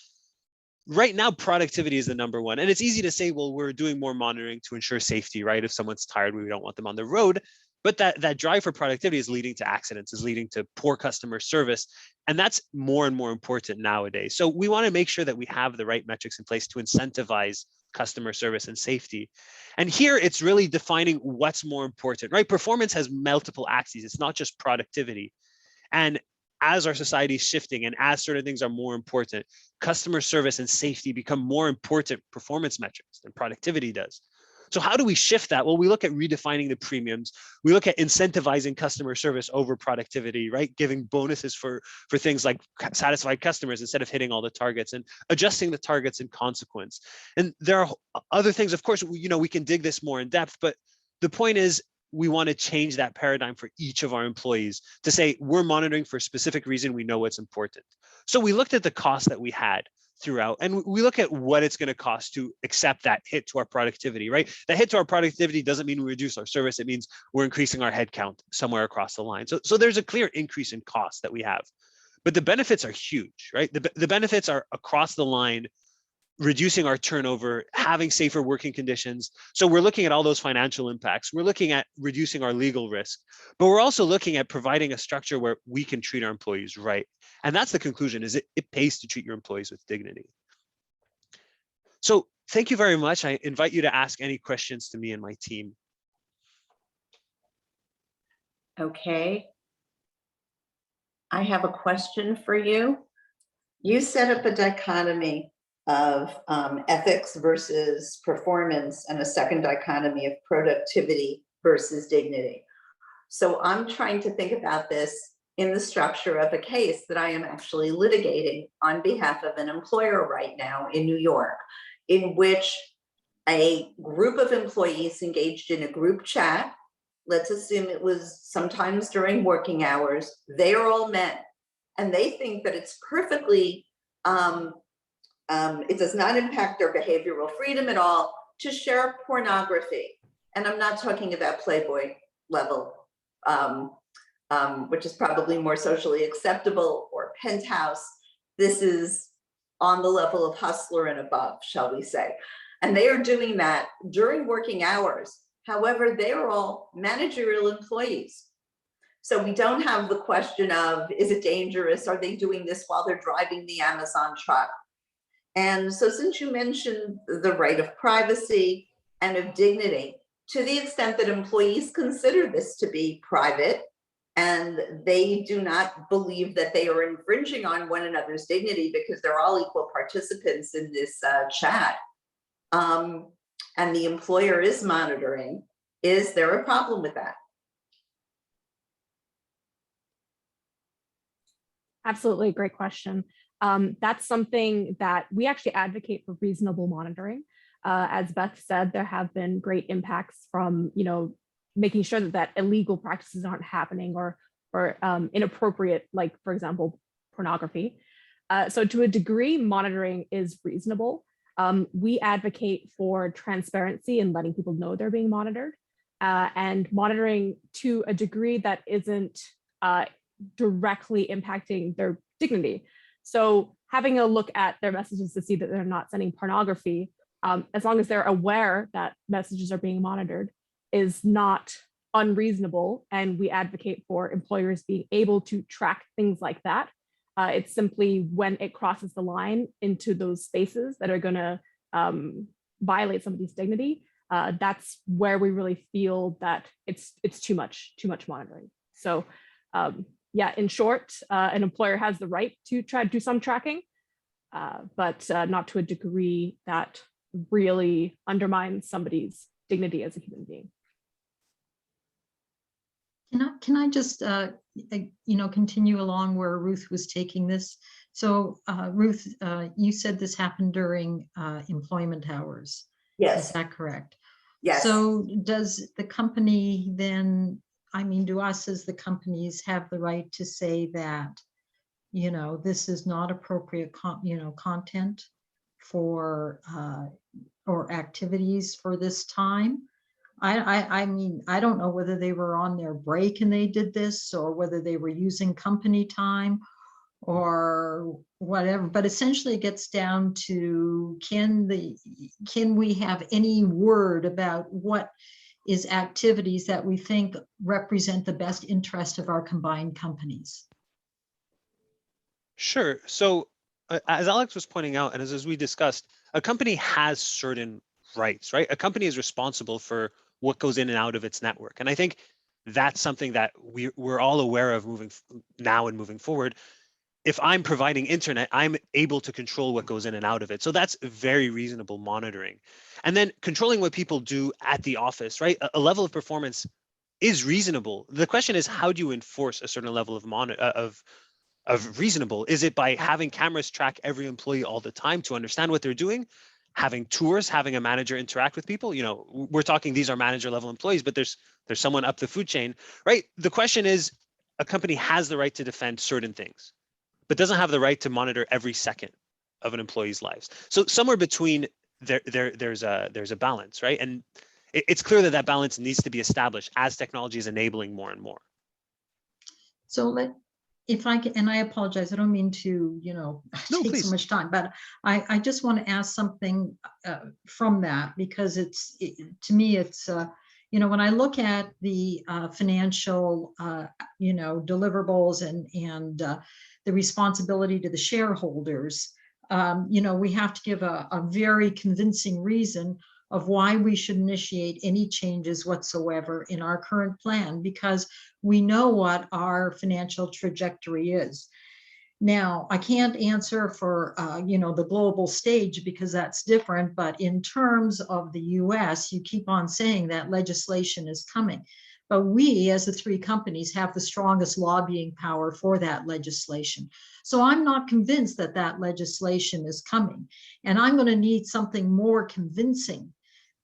Right now, productivity is the number one. And it's easy to say, well, we're doing more monitoring to ensure safety, right? If someone's tired, we don't want them on the road. But that drive for productivity is leading to accidents, is leading to poor customer service. And that's more and more important nowadays. So we want to make sure that we have the right metrics in place to incentivize customer service and safety. And here it's really defining what's more important, right? Performance has multiple axes. It's not just productivity. And as our society is shifting and as certain things are more important, customer service and safety become more important performance metrics than productivity does. So how do we shift that? Well, we look at redefining the premiums. We look at incentivizing customer service over productivity, right? Giving bonuses for things like satisfied customers instead of hitting all the targets, and adjusting the targets in consequence. And there are other things, of course, we can dig this more in depth, but the point is we want to change that paradigm for each of our employees to say, we're monitoring for a specific reason, we know what's important. So we looked at the cost that we had throughout, and we look at what it's going to cost to accept that hit to our productivity, right? That hit to our productivity doesn't mean we reduce our service. It means we're increasing our headcount somewhere across the line. So there's a clear increase in cost that we have, but the benefits are huge, right? The benefits are across the line, reducing our turnover, having safer working conditions. So we're looking at all those financial impacts. We're looking at reducing our legal risk, but we're also looking at providing a structure where we can treat our employees right. And that's the conclusion, is it pays to treat your employees with dignity. So thank you very much. I invite you to ask any questions to me and my team. Okay. I have a question for you. You set up a dichotomy of ethics versus performance and a second dichotomy of productivity versus dignity. So I'm trying to think about this in the structure of a case that I am actually litigating on behalf of an employer right now in New York, in which a group of employees engaged in a group chat let's assume it was sometimes during working hours, they are all men, and they think that it's perfectly, it does not impact their behavioral freedom at all to share pornography. And I'm not talking about Playboy level, which is probably more socially acceptable, or Penthouse. This is on the level of Hustler and above, shall we say. And they are doing that during working hours. However, they are all managerial employees. So we don't have the question of, is it dangerous? Are they doing this while they're driving the Amazon truck? And so since you mentioned the right of privacy and of dignity, to the extent that employees consider this to be private and they do not believe that they are infringing on one another's dignity because they're all equal participants in this chat, and the employer is monitoring, is there a problem with that? Absolutely, great question. That's something that we actually advocate for reasonable monitoring. As Beth said, there have been great impacts from, making sure that illegal practices aren't happening or inappropriate, like for example, pornography. So to a degree, monitoring is reasonable. We advocate for transparency and letting people know they're being monitored, and monitoring to a degree that isn't directly impacting their dignity. So having a look at their messages to see that they're not sending pornography, as long as they're aware that messages are being monitored, is not unreasonable. And we advocate for employers being able to track things like that. It's simply when it crosses the line into those spaces that are going to violate somebody's dignity, that's where we really feel that it's too much monitoring. So yeah, in short, an employer has the right to try to do some tracking, but not to a degree that really undermines somebody's dignity as a human being. Can I just continue along where Ruth was taking this? So Ruth, you said this happened during employment hours. Yes. Is that correct? Yes. So does the company then, do us as the companies have the right to say that, this is not appropriate, content for or activities for this time? I don't know whether they were on their break and they did this, or whether they were using company time or whatever, but essentially it gets down to, can we have any word about what is activities that we think represent the best interest of our combined companies? Sure. So as Alex was pointing out, and as we discussed, a company has certain rights, right? A company is responsible for what goes in and out of its network. And I think that's something that we're all aware of moving forward. If I'm providing internet, I'm able to control what goes in and out of it. So that's very reasonable monitoring. And then controlling what people do at the office, right? A level of performance is reasonable. The question is, how do you enforce a certain level of reasonable? Is it by having cameras track every employee all the time to understand what they're doing? Having tours, having a manager interact with people? We're talking, these are manager level employees, but there's someone up the food chain, right? The question is, a company has the right to defend certain things, but doesn't have the right to monitor every second of an employee's lives. So somewhere between there's a balance, right? And it's clear that balance needs to be established as technology is enabling more and more. So if I can, and I apologize, I don't mean to, take please. so much time, but I just want to ask something from that, because to me, it's, when I look at the financial, deliverables and the responsibility to the shareholders, we have to give a very convincing reason of why we should initiate any changes whatsoever in our current plan, because we know what our financial trajectory is. Now, I can't answer for, the global stage, because that's different, but in terms of the US, you keep on saying that legislation is coming. But we, as the three companies, have the strongest lobbying power for that legislation. So I'm not convinced that that legislation is coming. And I'm going to need something more convincing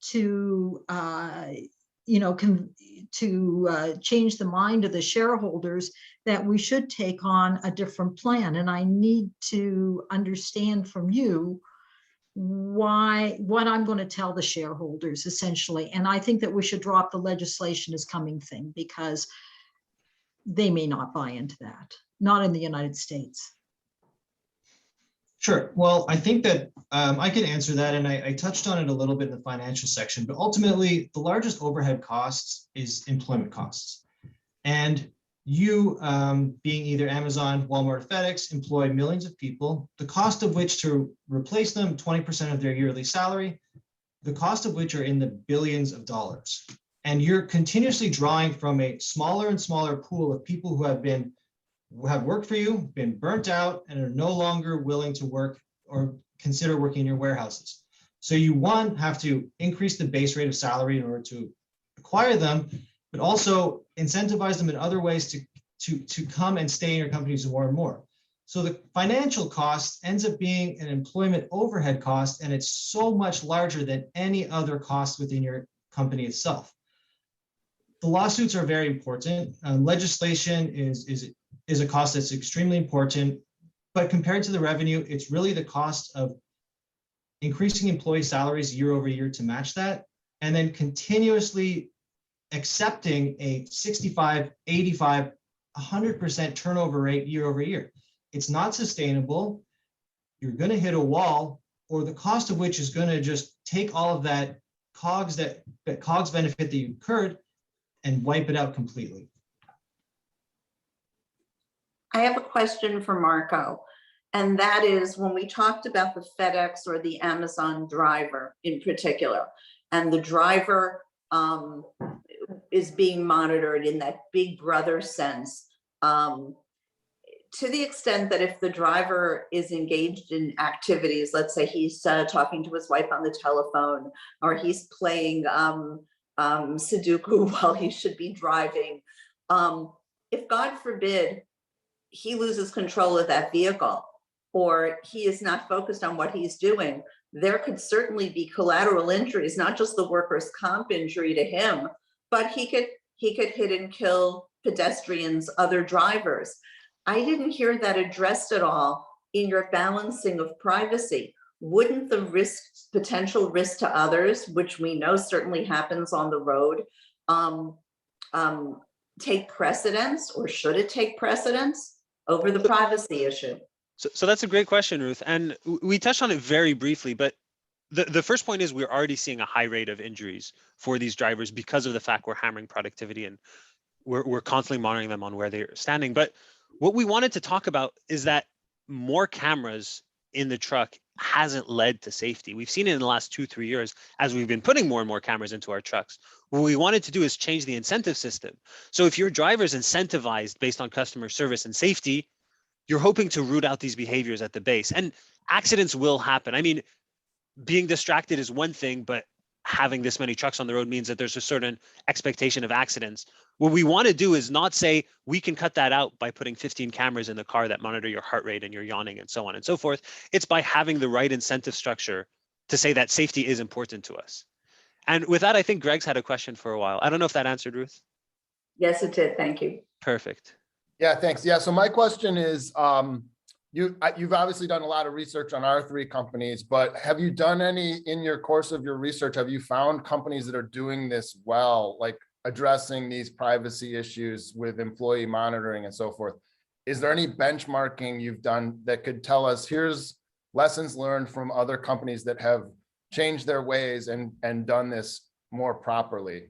to to change the mind of the shareholders that we should take on a different plan. And I need to understand from you what I'm going to tell the shareholders essentially. And I think that we should drop the legislation is coming thing, because they may not buy into that, not in the United States. Sure. Well, I think that I can answer that, and I touched on it a little bit in the financial section, but ultimately the largest overhead costs is employment costs. And you, being either Amazon, Walmart, FedEx, employ millions of people, the cost of which to replace them, 20% of their yearly salary, the cost of which are in the billions of dollars. And you're continuously drawing from a smaller and smaller pool of people who have worked for you, been burnt out, and are no longer willing to work or consider working in your warehouses. So you, one, have to increase the base rate of salary in order to acquire them, but also incentivize them in other ways to come and stay in your companies more and more. So the financial cost ends up being an employment overhead cost, and it's so much larger than any other cost within your company itself. The lawsuits are very important. Legislation is a cost that's extremely important, but compared to the revenue, it's really the cost of increasing employee salaries year over year to match that, and then continuously accepting a 65, 85, 100% turnover rate year over year. It's not sustainable. You're going to hit a wall, or the cost of which is going to just take all of that COGS benefit that you incurred and wipe it out completely. I have a question for Marco, and that is when we talked about the FedEx or the Amazon driver in particular, and the driver is being monitored in that big brother sense, to the extent that if the driver is engaged in activities, let's say he's talking to his wife on the telephone, or he's playing Sudoku while he should be driving, if God forbid he loses control of that vehicle, or he is not focused on what he's doing, there could certainly be collateral injuries, not just the workers' comp injury to him, but he could hit and kill pedestrians, other drivers. I didn't hear that addressed at all in your balancing of privacy. Wouldn't the potential risk to others, which we know certainly happens on the road, take precedence, or should it take precedence over the privacy issue? So that's a great question, Ruth. And we touched on it very briefly, but the first point is we're already seeing a high rate of injuries for these drivers because of the fact we're hammering productivity and we're constantly monitoring them on where they're standing. But what we wanted to talk about is that more cameras in the truck hasn't led to safety. We've seen it in the last 2-3 years as we've been putting more and more cameras into our trucks. What we wanted to do is change the incentive system. So if your driver's incentivized based on customer service and safety, you're hoping to root out these behaviors at the base. And accidents will happen. I mean, being distracted is one thing, but having this many trucks on the road means that there's a certain expectation of accidents. What we want to do is not say we can cut that out by putting 15 cameras in the car that monitor your heart rate and your yawning and so on and so forth. It's by having the right incentive structure to say that safety is important to us. And with that, I think Greg's had a question for a while. I don't know if that answered, Ruth. Yes, it did. Thank you. Perfect. Yeah, thanks. Yeah, so my question is, you've obviously done a lot of research on our three companies, but have you done any in your course of your research? Have you found companies that are doing this well, like addressing these privacy issues with employee monitoring and so forth? Is there any benchmarking you've done that could tell us, here's lessons learned from other companies that have changed their ways and done this more properly?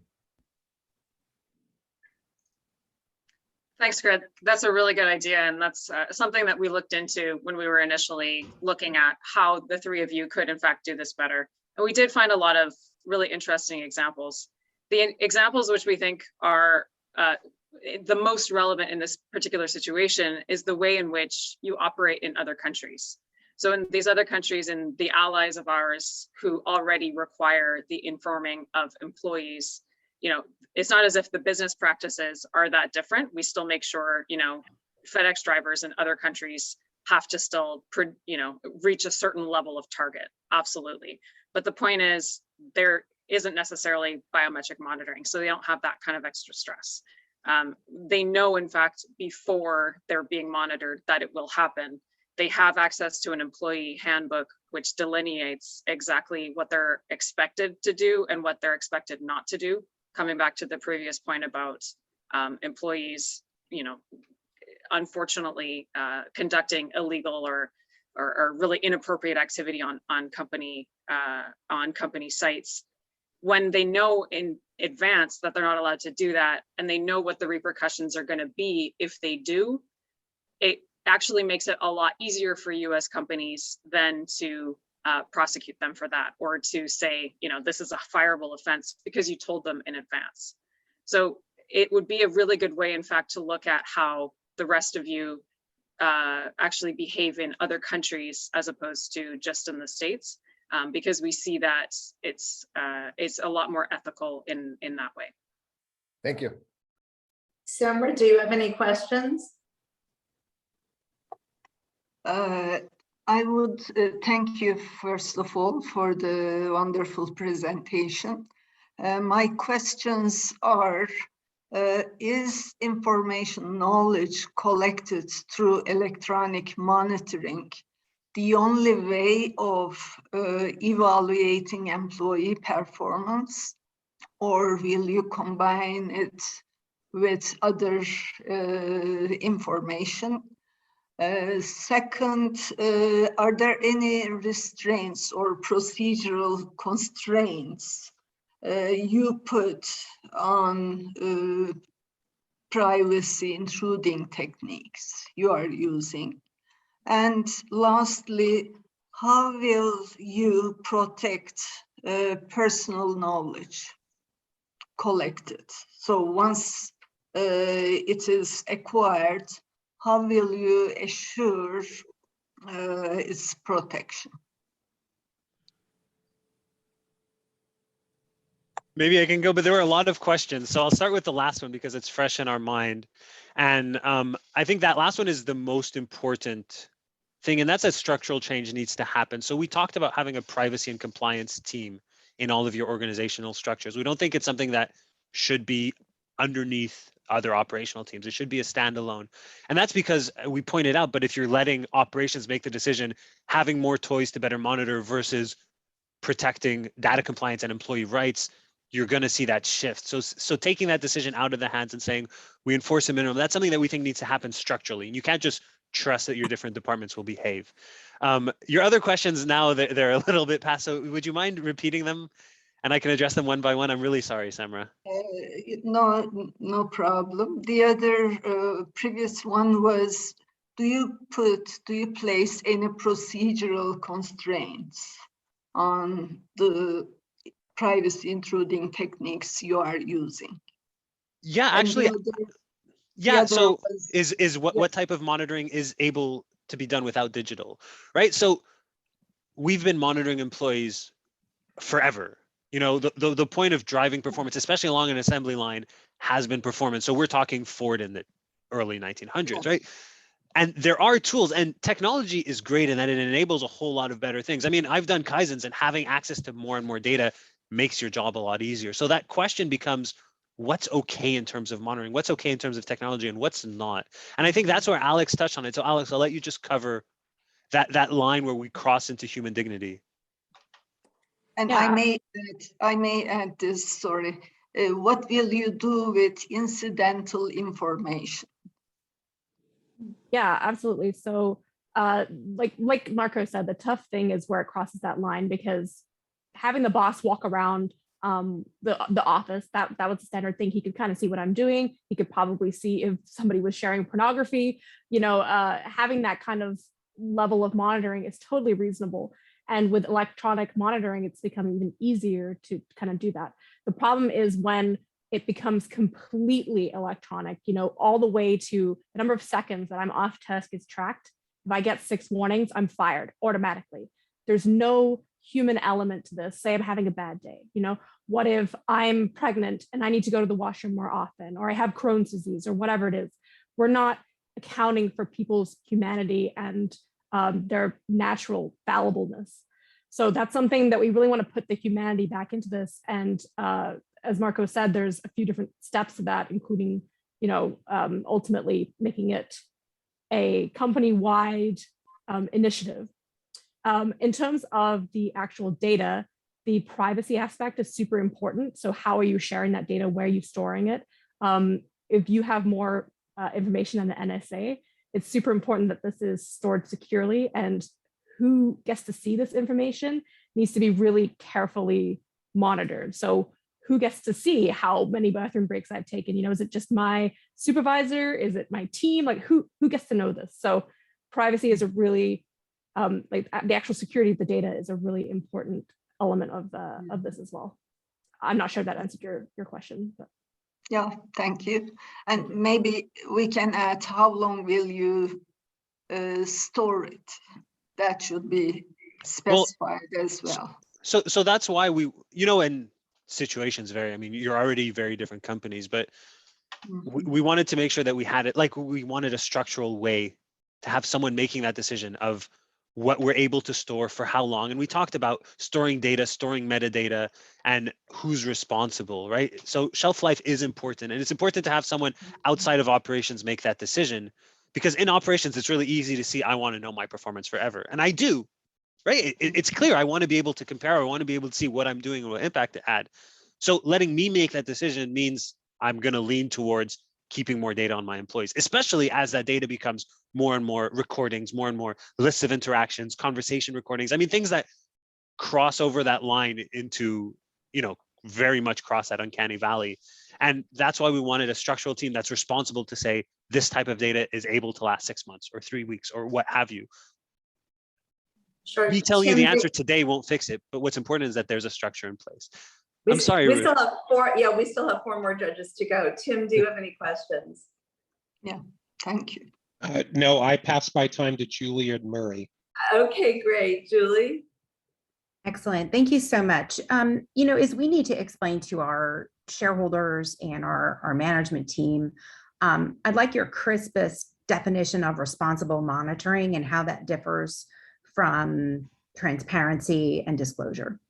Thanks, Greg. That's a really good idea. And that's something that we looked into when we were initially looking at how the three of you could in fact do this better. And we did find a lot of really interesting examples. The examples which we think are the most relevant in this particular situation is the way in which you operate in other countries. So in these other countries and the allies of ours who already require the informing of employees, you know, it's not as if the business practices are that different. We still make sure, you know, FedEx drivers in other countries have to still, you know, reach a certain level of target. Absolutely. But the point is, there isn't necessarily biometric monitoring. So they don't have that kind of extra stress. They know, in fact, before they're being monitored that it will happen. They have access to an employee handbook, which delineates exactly what they're expected to do and what they're expected not to do. Coming back to the previous point about employees, unfortunately conducting illegal or really inappropriate activity on company sites. When they know in advance that they're not allowed to do that, and they know what the repercussions are going to be if they do, it actually makes it a lot easier for US companies than to prosecute them for that, or to say, this is a fireable offense because you told them in advance. So it would be a really good way, in fact, to look at how the rest of you actually behave in other countries as opposed to just in the States, because we see that it's a lot more ethical in that way. Thank you. Semra, do you have any questions? I would thank you, first of all, for the wonderful presentation. My questions are, is information knowledge collected through electronic monitoring the only way of evaluating employee performance, or will you combine it with other information? Second, are there any restraints or procedural constraints you put on privacy intruding techniques you are using? And lastly, how will you protect personal knowledge collected? So once it is acquired, how will you assure its protection? Maybe I can go, but there were a lot of questions. So I'll start with the last one because it's fresh in our mind. And I think that last one is the most important thing, and that's a structural change needs to happen. So we talked about having a privacy and compliance team in all of your organizational structures. We don't think it's something that should be underneath other operational teams. It should be a standalone. And that's because we pointed out, but if you're letting operations make the decision, having more toys to better monitor versus protecting data compliance and employee rights, you're going to see that shift. So taking that decision out of the hands and saying we enforce a minimum, that's something that we think needs to happen structurally. And you can't just trust that your different departments will behave. Your other questions now, they're a little bit past, so would you mind repeating them? And I can address them one by one. I'm really sorry, Semra. No problem. The other previous one was, do you place any procedural constraints on the privacy intruding techniques you are using? Yeah, actually, so what type of monitoring is able to be done without digital, right? So we've been monitoring employees forever. The point of driving performance, especially along an assembly line, has been performance. So we're talking Ford in the early 1900s, right? And there are tools, and technology is great in that it enables a whole lot of better things. I mean, I've done Kaizens, and having access to more and more data makes your job a lot easier. So that question becomes, what's okay in terms of monitoring? What's okay in terms of technology, and what's not? And I think that's where Alex touched on it. So Alex, I'll let you just cover that line where we cross into human dignity. And yeah. I may add this, sorry. What will you do with incidental information? Yeah, absolutely. So like Marco said, the tough thing is where it crosses that line, because having the boss walk around the office, that was the standard thing. He could kind of see what I'm doing. He could probably see if somebody was sharing pornography. Having that kind of level of monitoring is totally reasonable. And with electronic monitoring, it's become even easier to kind of do that. The problem is when it becomes completely electronic, all the way to the number of seconds that I'm off task is tracked. If I get 6 warnings, I'm fired automatically. There's no human element to this. Say I'm having a bad day. What if I'm pregnant and I need to go to the washroom more often, or I have Crohn's disease, or whatever it is? We're not accounting for people's humanity and their natural fallibleness. So that's something that we really want to put the humanity back into this. And as Marco said, there's a few different steps to that, including, ultimately making it a company-wide initiative. In terms of the actual data, the privacy aspect is super important. So how are you sharing that data? Where are you storing it? If you have more information than the NSA, it's super important that this is stored securely, and who gets to see this information needs to be really carefully monitored. So who gets to see how many bathroom breaks I've taken? Is it just my supervisor? Is it my team? Like who gets to know this? So privacy is a really, like the actual security of the data is a really important element of this as well. I'm not sure if that answered your question. But. Yeah, thank you. And maybe we can add, how long will you store it? That should be specified as well. So that's why we, and situations vary. I mean, you're already very different companies, but we wanted to make sure that we had it, like we wanted a structural way to have someone making that decision of what we're able to store for how long. And we talked about storing data, storing metadata, and who's responsible, right? So shelf life is important, and it's important to have someone outside of operations make that decision, because in operations, it's really easy to see, I want to know my performance forever. And I do, right? It's clear. I want to be able to compare. I want to be able to see what I'm doing and what impact it had. So letting me make that decision means I'm going to lean towards keeping more data on my employees, especially as that data becomes more and more recordings, more and more lists of interactions, conversation recordings. I mean, things that cross over that line into, very much cross that uncanny valley. And that's why we wanted a structural team that's responsible to say, this type of data is able to last 6 months or 3 weeks or what have you. Sure. Me telling you the answer today won't fix it, but what's important is that there's a structure in place. I'm sorry. We still have 4. Yeah, we still have 4 more judges to go. Tim, do you have any questions? Yeah, thank you. No, I pass my time to Julie and Murray. Okay, great. Julie? Excellent. Thank you so much. As we need to explain to our shareholders and our management team, I'd like your crispest definition of responsible monitoring and how that differs from transparency and disclosure.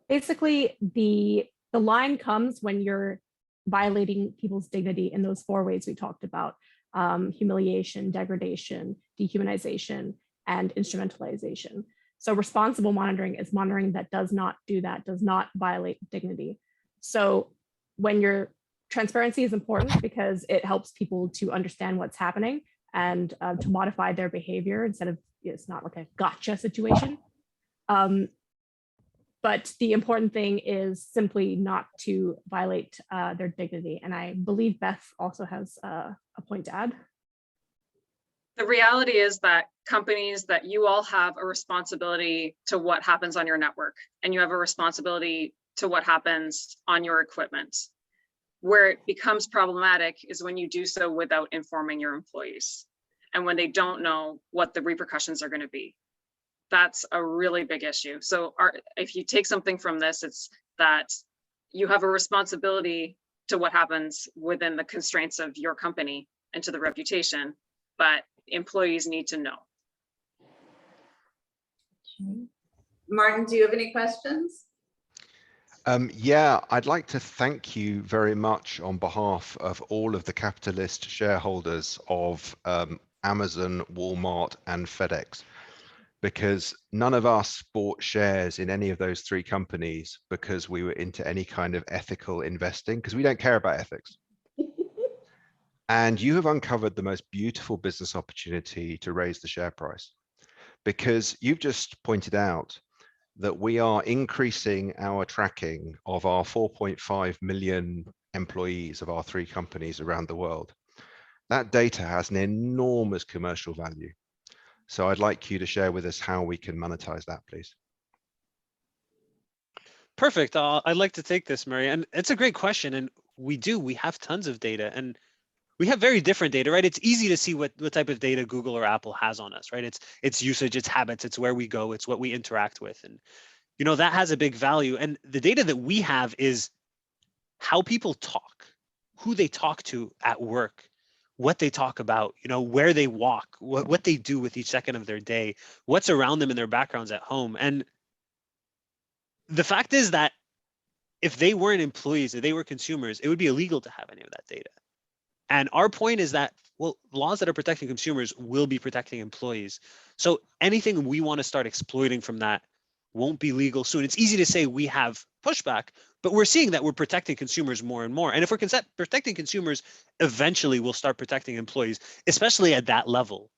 Basically, the line comes when you're violating people's dignity in those 4 ways we talked about: humiliation, degradation, dehumanization, and instrumentalization. So responsible monitoring is monitoring that does not do that, does not violate dignity. So when your transparency is important because it helps people to understand what's happening and to modify their behavior instead of, it's not like a gotcha situation. But the important thing is simply not to violate their dignity. And I believe Beth also has a point to add. The reality is that companies, that you all have a responsibility to what happens on your network, and you have a responsibility to what happens on your equipment. Where it becomes problematic is when you do so without informing your employees, and when they don't know what the repercussions are going to be. That's a really big issue. So if you take something from this, it's that you have a responsibility to what happens within the constraints of your company and to the reputation, but employees need to know. Martin, do you have any questions? Yeah, I'd like to thank you very much on behalf of all of the capitalist shareholders of Amazon, Walmart, and FedEx, because none of us bought shares in any of those 3 companies because we were into any kind of ethical investing, because we don't care about ethics. And you have uncovered the most beautiful business opportunity to raise the share price, because you've just pointed out that we are increasing our tracking of our 4.5 million employees of our 3 companies around the world. That data has an enormous commercial value. So I'd like you to share with us how we can monetize that, please. Perfect. I'd like to take this, Murray. And it's a great question. And we have tons of data, and we have very different data, right? It's easy to see what type of data Google or Apple has on us, right? It's usage, it's habits, it's where we go, it's what we interact with. And, that has a big value. And the data that we have is how people talk, who they talk to at work, what they talk about, where they walk, what they do with each second of their day, what's around them in their backgrounds at home. And the fact is that if they weren't employees, if they were consumers, it would be illegal to have any of that data. And our point is that, well, laws that are protecting consumers will be protecting employees. So anything we want to start exploiting from that won't be legal soon. It's easy to say we have pushback, but we're seeing that we're protecting consumers more and more. And if we're protecting consumers, eventually we'll start protecting employees, especially at that level.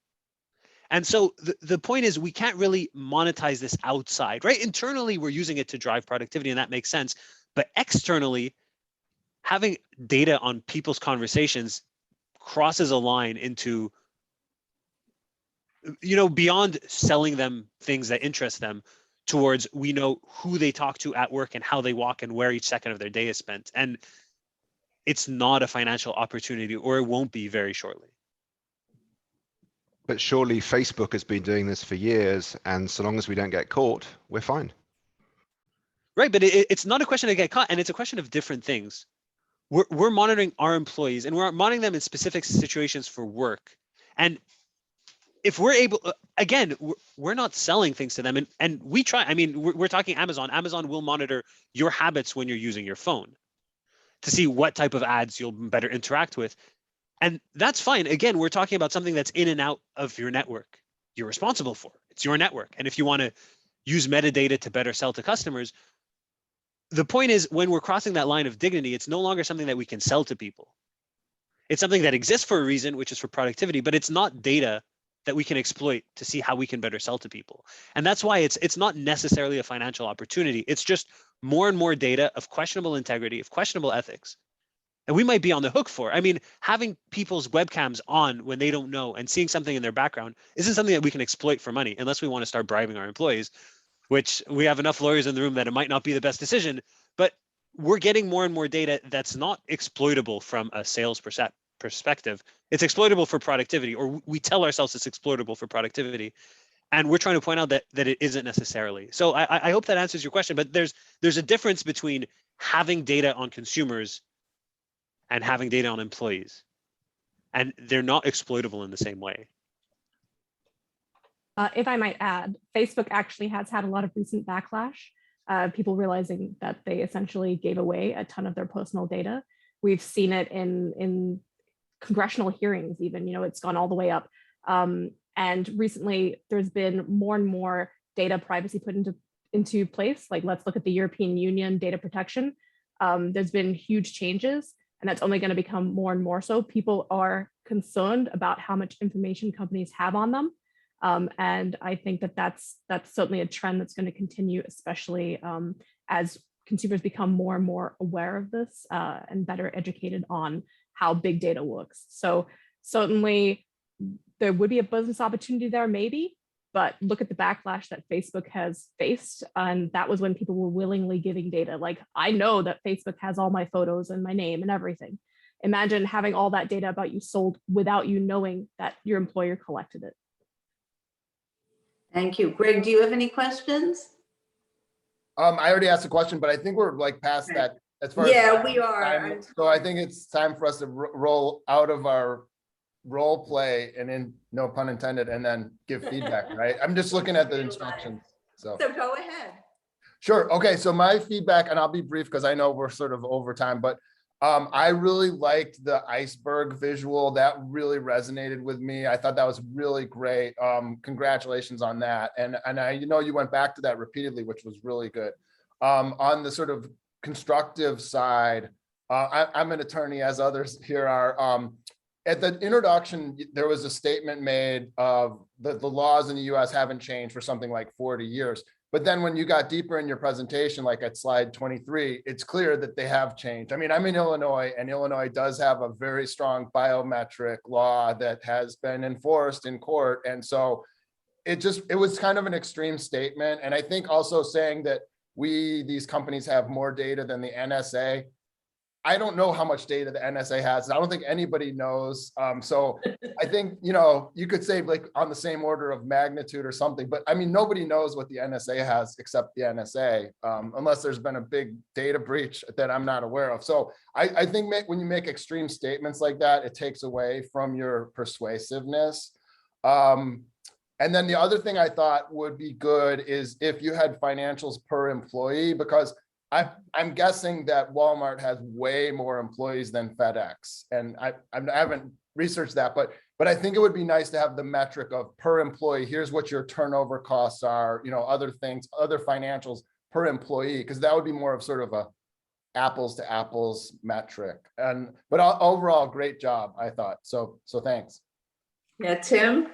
And so the point is we can't really monetize this outside, right? Internally, we're using it to drive productivity, and that makes sense. But externally, having data on people's conversations crosses a line into, beyond selling them things that interest them, towards we know who they talk to at work and how they walk and where each second of their day is spent. And it's not a financial opportunity, or it won't be very shortly. But surely Facebook has been doing this for years, and so long as we don't get caught, we're fine. Right, but it's not a question of get caught, and it's a question of different things. We're monitoring our employees, and we're monitoring them in specific situations for work. And if we're able, again, we're not selling things to them, and we try. I mean, we're talking Amazon. Amazon will monitor your habits when you're using your phone to see what type of ads you'll better interact with. And that's fine. Again, we're talking about something that's in and out of your network. You're responsible for. It's your network. And if you want to use metadata to better sell to customers, the point is, when we're crossing that line of dignity, it's no longer something that we can sell to people. It's something that exists for a reason, which is for productivity, but it's not data that we can exploit to see how we can better sell to people. And that's why it's not necessarily a financial opportunity. It's just more and more data of questionable integrity, of questionable ethics. And we might be on the hook for. I mean, having people's webcams on when they don't know and seeing something in their background isn't something that we can exploit for money, unless we want to start bribing our employees, which we have enough lawyers in the room that it might not be the best decision. But we're getting more and more data that's not exploitable from a sales perspective. It's exploitable for productivity, or we tell ourselves it's exploitable for productivity. And we're trying to point out that it isn't necessarily. So I hope that answers your question, but there's a difference between having data on consumers and having data on employees. And they're not exploitable in the same way. If I might add, Facebook actually has had a lot of recent backlash, people realizing that they essentially gave away a ton of their personal data. We've seen it in congressional hearings even, it's gone all the way up. And recently there's been more and more data privacy put into place. Like, let's look at the European Union data protection. There's been huge changes, and that's only going to become more and more so. People are concerned about how much information companies have on them. And I think that that's certainly a trend that's going to continue, especially as consumers become more and more aware of this and better educated on how big data works. So certainly there would be a business opportunity there, maybe, but look at the backlash that Facebook has faced. And that was when people were willingly giving data. Like, I know that Facebook has all my photos and my name and everything. Imagine having all that data about you sold without you knowing that your employer collected it. Thank you. Greg, do you have any questions? I already asked a question, but I think we're like past that as far Yeah, as we are. So I think it's time for us to roll out of our role play and in, no pun intended, and then give feedback, right? I'm just looking at the instructions. So go ahead. Sure. Okay. So my feedback, and I'll be brief because I know we're sort of over time, but I really liked the iceberg visual. That really resonated with me. I thought that was really great. Congratulations on that. And you went back to that repeatedly, which was really good. On the sort of constructive side, I'm an attorney, as others here are. At the introduction, there was a statement made of the laws in the US haven't changed for something like 40 years. But then when you got deeper in your presentation, like at slide 23, it's clear that they have changed. I mean, I'm in Illinois, and Illinois does have a very strong biometric law that has been enforced in court. And so it was kind of an extreme statement. And I think also saying that these companies have more data than the NSA, I don't know how much data the NSA has. I don't think anybody knows. So I think, you know, you could say like on the same order of magnitude or something, but I mean, nobody knows what the NSA has except the NSA, unless there's been a big data breach that I'm not aware of. So I think when you make extreme statements like that, it takes away from your persuasiveness. And then the other thing I thought would be good is if you had financials per employee, because I'm guessing that Walmart has way more employees than FedEx, and I haven't researched that, but I think it would be nice to have the metric of per employee. Here's what your turnover costs are, you know, other things, other financials per employee, because that would be more of sort of a apples to apples metric. But overall, great job, I thought. So thanks. Yeah, Tim.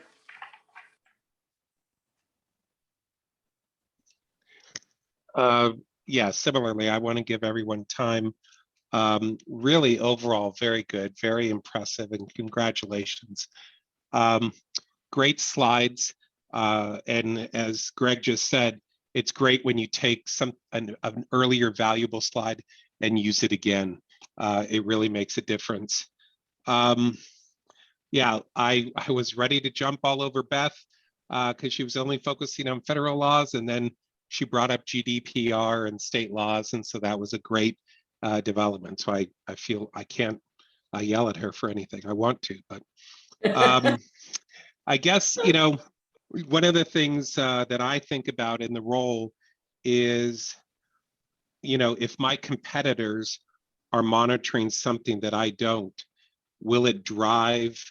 Yeah, similarly, I want to give everyone time. Really, overall, very good, very impressive, and congratulations. Great slides. And as Greg just said, it's great when you take an earlier valuable slide and use it again. It really makes a difference. Yeah, I was ready to jump all over Beth because she was only focusing on federal laws, and then she brought up GDPR and state laws, and so that was a great development. So I feel I can't yell at her for anything. I want to, but I guess, you know, one of the things that I think about in the role is, you know, if my competitors are monitoring something that I don't, will it drive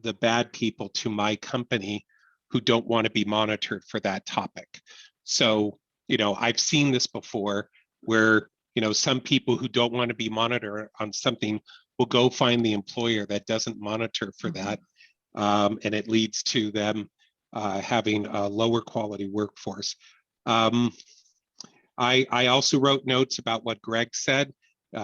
the bad people to my company who don't want to be monitored for that topic? So, you know, I've seen this before where, you know, some people who don't want to be monitored on something will go find the employer that doesn't monitor for that. And it leads to them having a lower quality workforce. I also wrote notes about what Greg said.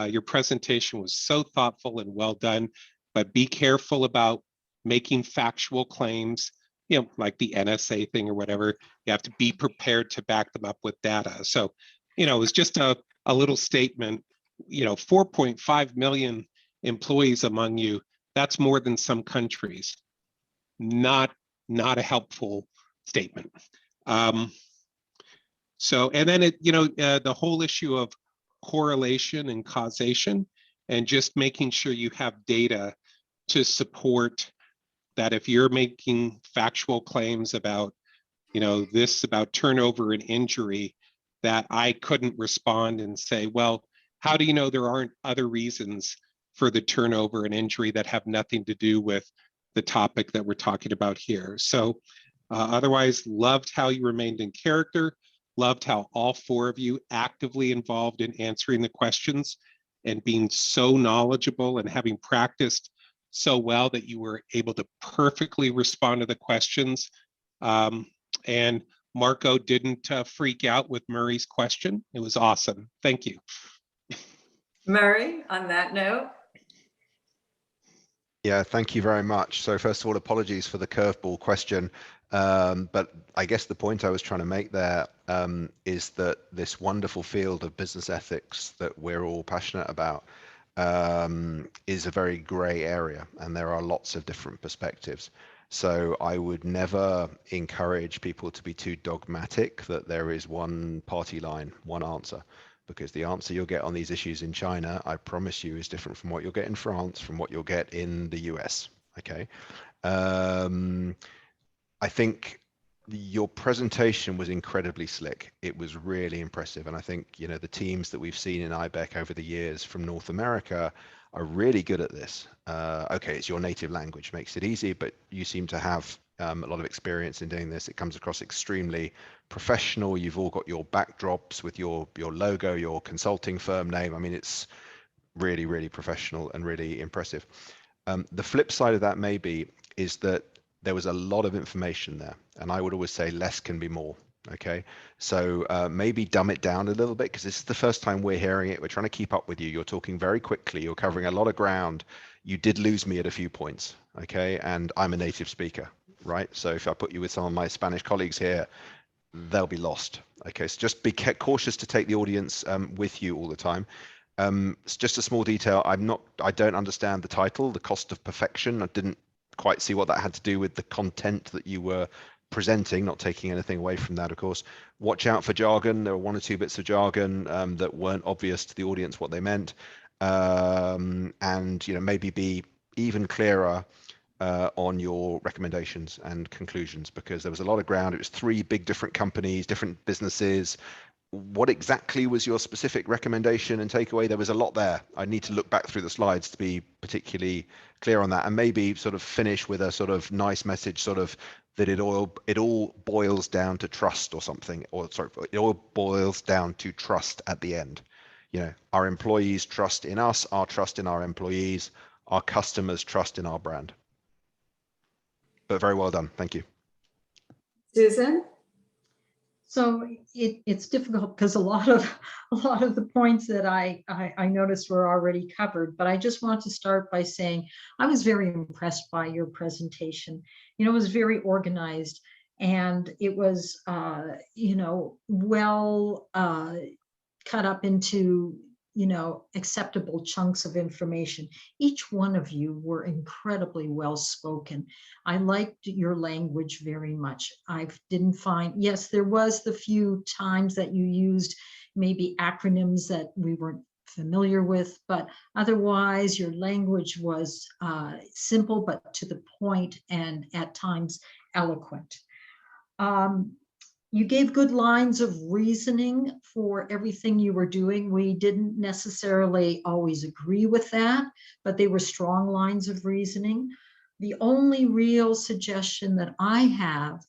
Your presentation was so thoughtful and well done, but be careful about making factual claims, you know, like the NSA thing or whatever. You have to be prepared to back them up with data. So, you know, it was just a little statement, you know, 4.5 million employees among you, that's more than some countries. Not a helpful statement. So, and then it, you know, the whole issue of correlation and causation, and just making sure you have data to support that. If you're making factual claims about, you know, this about turnover and injury, that I couldn't respond and say, well, how do you know there aren't other reasons for the turnover and injury that have nothing to do with the topic that we're talking about here? So otherwise, loved how you remained in character, loved how all four of you actively involved in answering the questions and being so knowledgeable and having practiced so well that you were able to perfectly respond to the questions. And Marco didn't freak out with Murray's question. It was awesome. Thank you. Murray, on that note. Yeah, thank you very much. So first of all, apologies for the curveball question, but I guess the point I was trying to make there is that this wonderful field of business ethics that we're all passionate about is a very gray area, and there are lots of different perspectives. So I would never encourage people to be too dogmatic that there is one party line, one answer, because the answer you'll get on these issues in China, I promise you, is different from what you'll get in France, from what you'll get in the US. Okay. I think your presentation was incredibly slick. It was really impressive. And I think, you know, the teams that we've seen in IBEC over the years from North America are really good at this. Okay, it's your native language, makes it easy, but you seem to have a lot of experience in doing this. It comes across extremely professional. You've all got your backdrops with your logo, your consulting firm name. I mean, it's really, really professional and really impressive. The flip side of that maybe is that there was a lot of information there, and I would always say less can be more. Okay, so maybe dumb it down a little bit, because this is the first time we're hearing it. We're trying to keep up with you. You're talking very quickly. You're covering a lot of ground. You did lose me at a few points. Okay, and I'm a native speaker, right? So if I put you with some of my Spanish colleagues here, they'll be lost. Okay, so just be cautious to take the audience with you all the time. It's just a small detail. I don't understand the title, The Cost of Perfection. I didn't quite see what that had to do with the content that you were presenting, not taking anything away from that, of course. Watch out for jargon. There were one or two bits of jargon that weren't obvious to the audience what they meant. And, you know, maybe be even clearer on your recommendations and conclusions, because there was a lot of ground. It was 3 big different companies, different businesses. What exactly was your specific recommendation and takeaway? There was a lot there. I need to look back through the slides to be particularly clear on that, and maybe sort of finish with a sort of nice message, sort of that it all boils down to trust or something, or sorry, it all boils down to trust at the end. You know, our employees trust in us, our trust in our employees, our customers trust in our brand. But very well done. Thank you. Susan? So it's difficult because a lot of the points that I noticed were already covered, but I just want to start by saying I was very impressed by your presentation. You know, it was very organized, and it was you know, well cut up into, you know, acceptable chunks of information. Each one of you were incredibly well spoken. I liked your language very much. I didn't find, yes, there was the few times that you used maybe acronyms that we weren't familiar with, but otherwise your language was simple but to the point, and at times eloquent. You gave good lines of reasoning for everything you were doing. We didn't necessarily always agree with that, but they were strong lines of reasoning. The only real suggestion that I have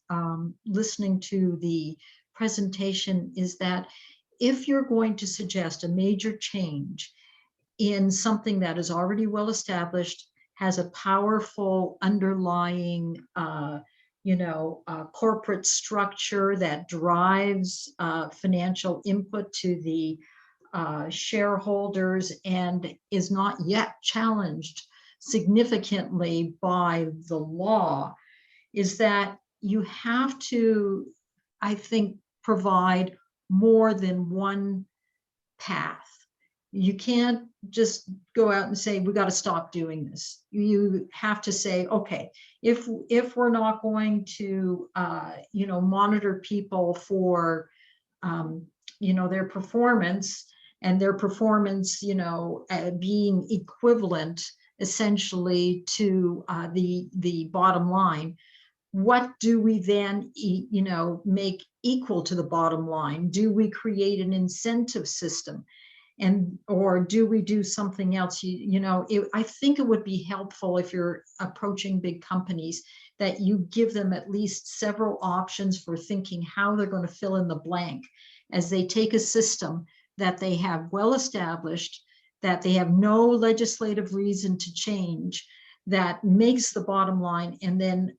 listening to the presentation is that if you're going to suggest a major change in something that is already well established, has a powerful underlying you know, corporate structure that drives financial input to the shareholders and is not yet challenged significantly by the law, is that you have to, I think, provide more than one path. You can't just go out and say, we got to stop doing this. You have to say, okay, if we're not going to, you know, monitor people for, you know, their performance, and their performance, you know, being equivalent essentially to the bottom line, what do we then, you know, make equal to the bottom line? Do we create an incentive system? And or do we do something else? You know, I think it would be helpful if you're approaching big companies that you give them at least several options for thinking how they're going to fill in the blank as they take a system that they have well established, that they have no legislative reason to change, that makes the bottom line, and then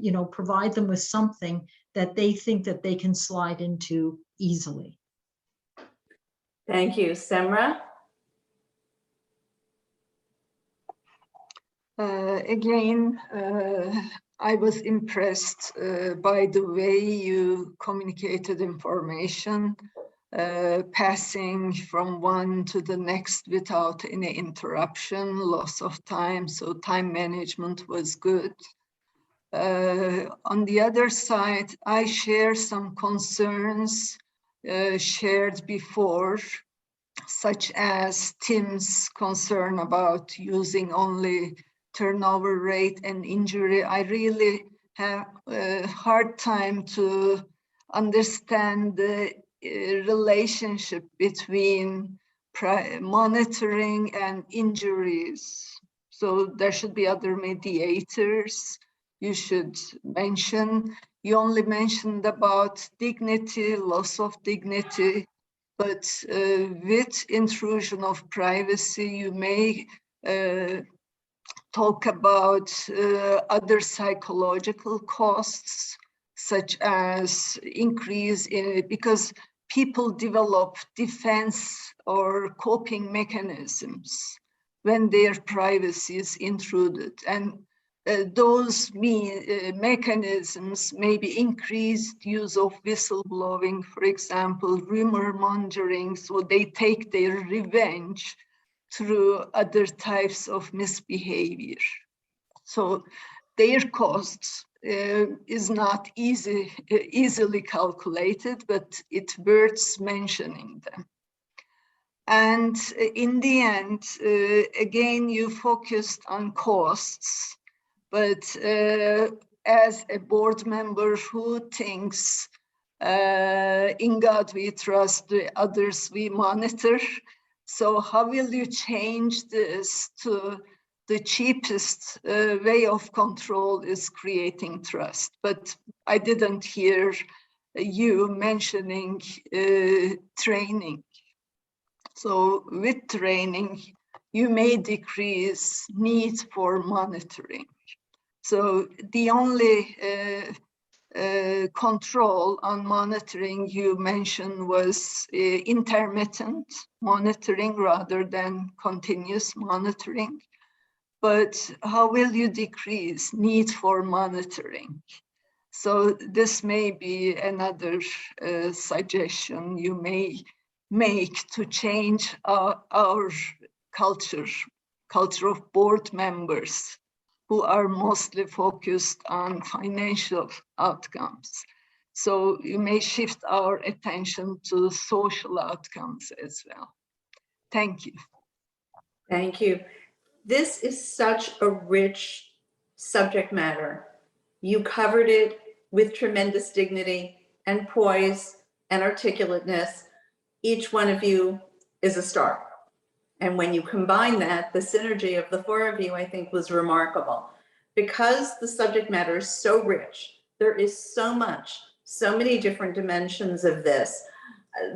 you know, provide them with something that they think that they can slide into easily. Thank you. Semra? Again, I was impressed by the way you communicated information, passing from one to the next without any interruption, loss of time. So time management was good. On the other side, I share some concerns shared before, such as Tim's concern about using only turnover rate and injury. I really have a hard time to understand the relationship between monitoring and injuries. So there should be other mediators you should mention. You only mentioned about dignity, loss of dignity, but with intrusion of privacy, you may talk about other psychological costs, such as increase in, because people develop defense or coping mechanisms when their privacy is intruded. And those mechanisms, maybe increased use of whistleblowing, for example, rumor mongering, so they take their revenge through other types of misbehavior. So their costs is not easily calculated, but it's worth mentioning them. And in the end, again, you focused on costs, but as a board member who thinks in God we trust, the others we monitor, so how will you change this to the cheapest way of control is creating trust? But I didn't hear you mentioning training. So with training, you may decrease need for monitoring. So the only control on monitoring you mentioned was intermittent monitoring rather than continuous monitoring. But how will you decrease need for monitoring? So this may be another suggestion you may make to change our culture of board members who are mostly focused on financial outcomes. So you may shift our attention to social outcomes as well. Thank you. Thank you. This is such a rich subject matter. You covered it with tremendous dignity and poise and articulateness. Each one of you is a star. And when you combine that, the synergy of the four of you, I think, was remarkable. Because the subject matter is so rich, there is so much, so many different dimensions of this.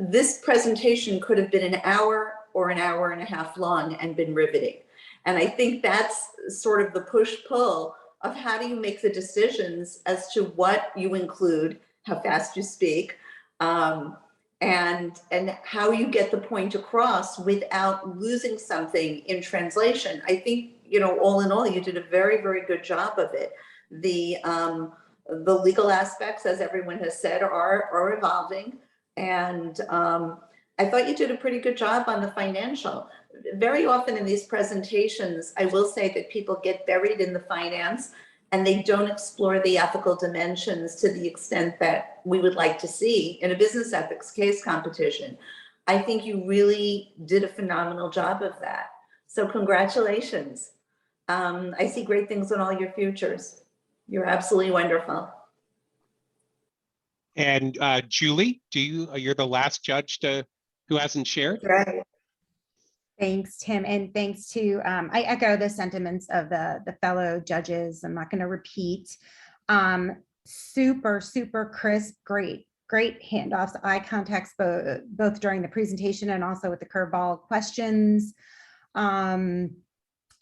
This presentation could have been an hour or an hour and a half long and been riveting. And I think that's sort of the push-pull of how do you make the decisions as to what you include, how fast you speak, and how you get the point across without losing something in translation. I think, you know, all in all, you did a very, very good job of it. The legal aspects, as everyone has said, are evolving. And I thought you did a pretty good job on the financial. Very often in these presentations, I will say that people get buried in the finance and they don't explore the ethical dimensions to the extent that we would like to see in a business ethics case competition. I think you really did a phenomenal job of that. So congratulations. I see great things in all your futures. You're absolutely wonderful. And Julie, you're the last judge who hasn't shared? Right. Thanks, Tim, and thanks to, I echo the sentiments of the fellow judges. I'm not going to repeat. Super, super crisp, great handoffs, eye contacts, both during the presentation and also with the curveball questions.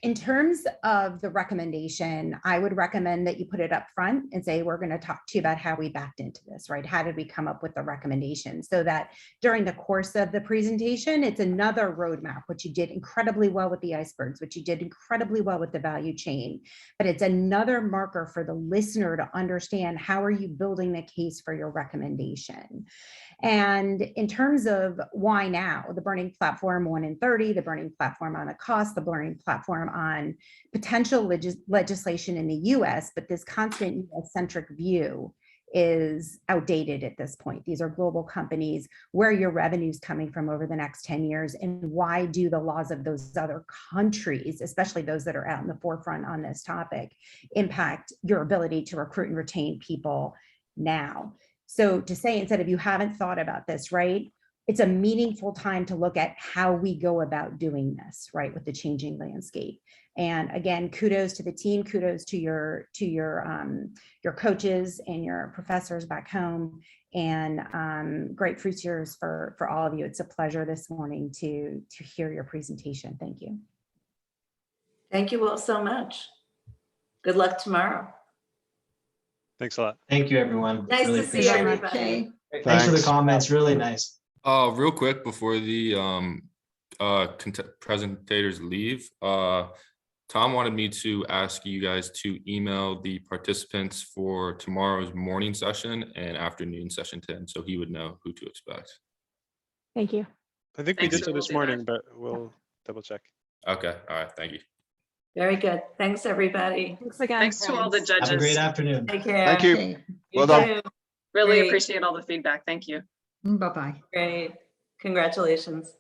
In terms of the recommendation, I would recommend that you put it up front and say, we're going to talk to you about how we backed into this, right? How did we come up with the recommendation? So that during the course of the presentation, it's another roadmap, which you did incredibly well with the icebergs, which you did incredibly well with the value chain. But it's another marker for the listener to understand how are you building the case for your recommendation. And in terms of why now, the burning platform 1 in 30, the burning platform on the cost, the burning platform on potential legislation in the US, but this constant US-centric view is outdated at this point. These are global companies. Where are your revenues coming from over the next 10 years? And why do the laws of those other countries, especially those that are out in the forefront on this topic, impact your ability to recruit and retain people now? So to say, instead of you haven't thought about this, right? It's a meaningful time to look at how we go about doing this, right, with the changing landscape. And again, kudos to the team, kudos to your coaches and your professors back home, and great fruit years for all of you. It's a pleasure this morning to hear your presentation. Thank you. Thank you all so much. Good luck tomorrow. Thanks a lot. Thank you, everyone. Nice Really to see appreciate it. everybody. Thanks for the comments. Really nice. Real quick before the presentators leave, Tom wanted me to ask you guys to email the participants for tomorrow's morning session and afternoon session 10, so he would know who to expect. Thank you. I think Thanks, we did so we'll this do morning, that. but we'll double check. Okay, all right, thank you. Very good. Thanks, everybody. Thanks again. Thanks to all the Thanks. Have a great judges. afternoon. Take care. Thank you. Okay, Well done. too. Really Great. appreciate all the feedback. Thank you. bye-bye. Great. Congratulations.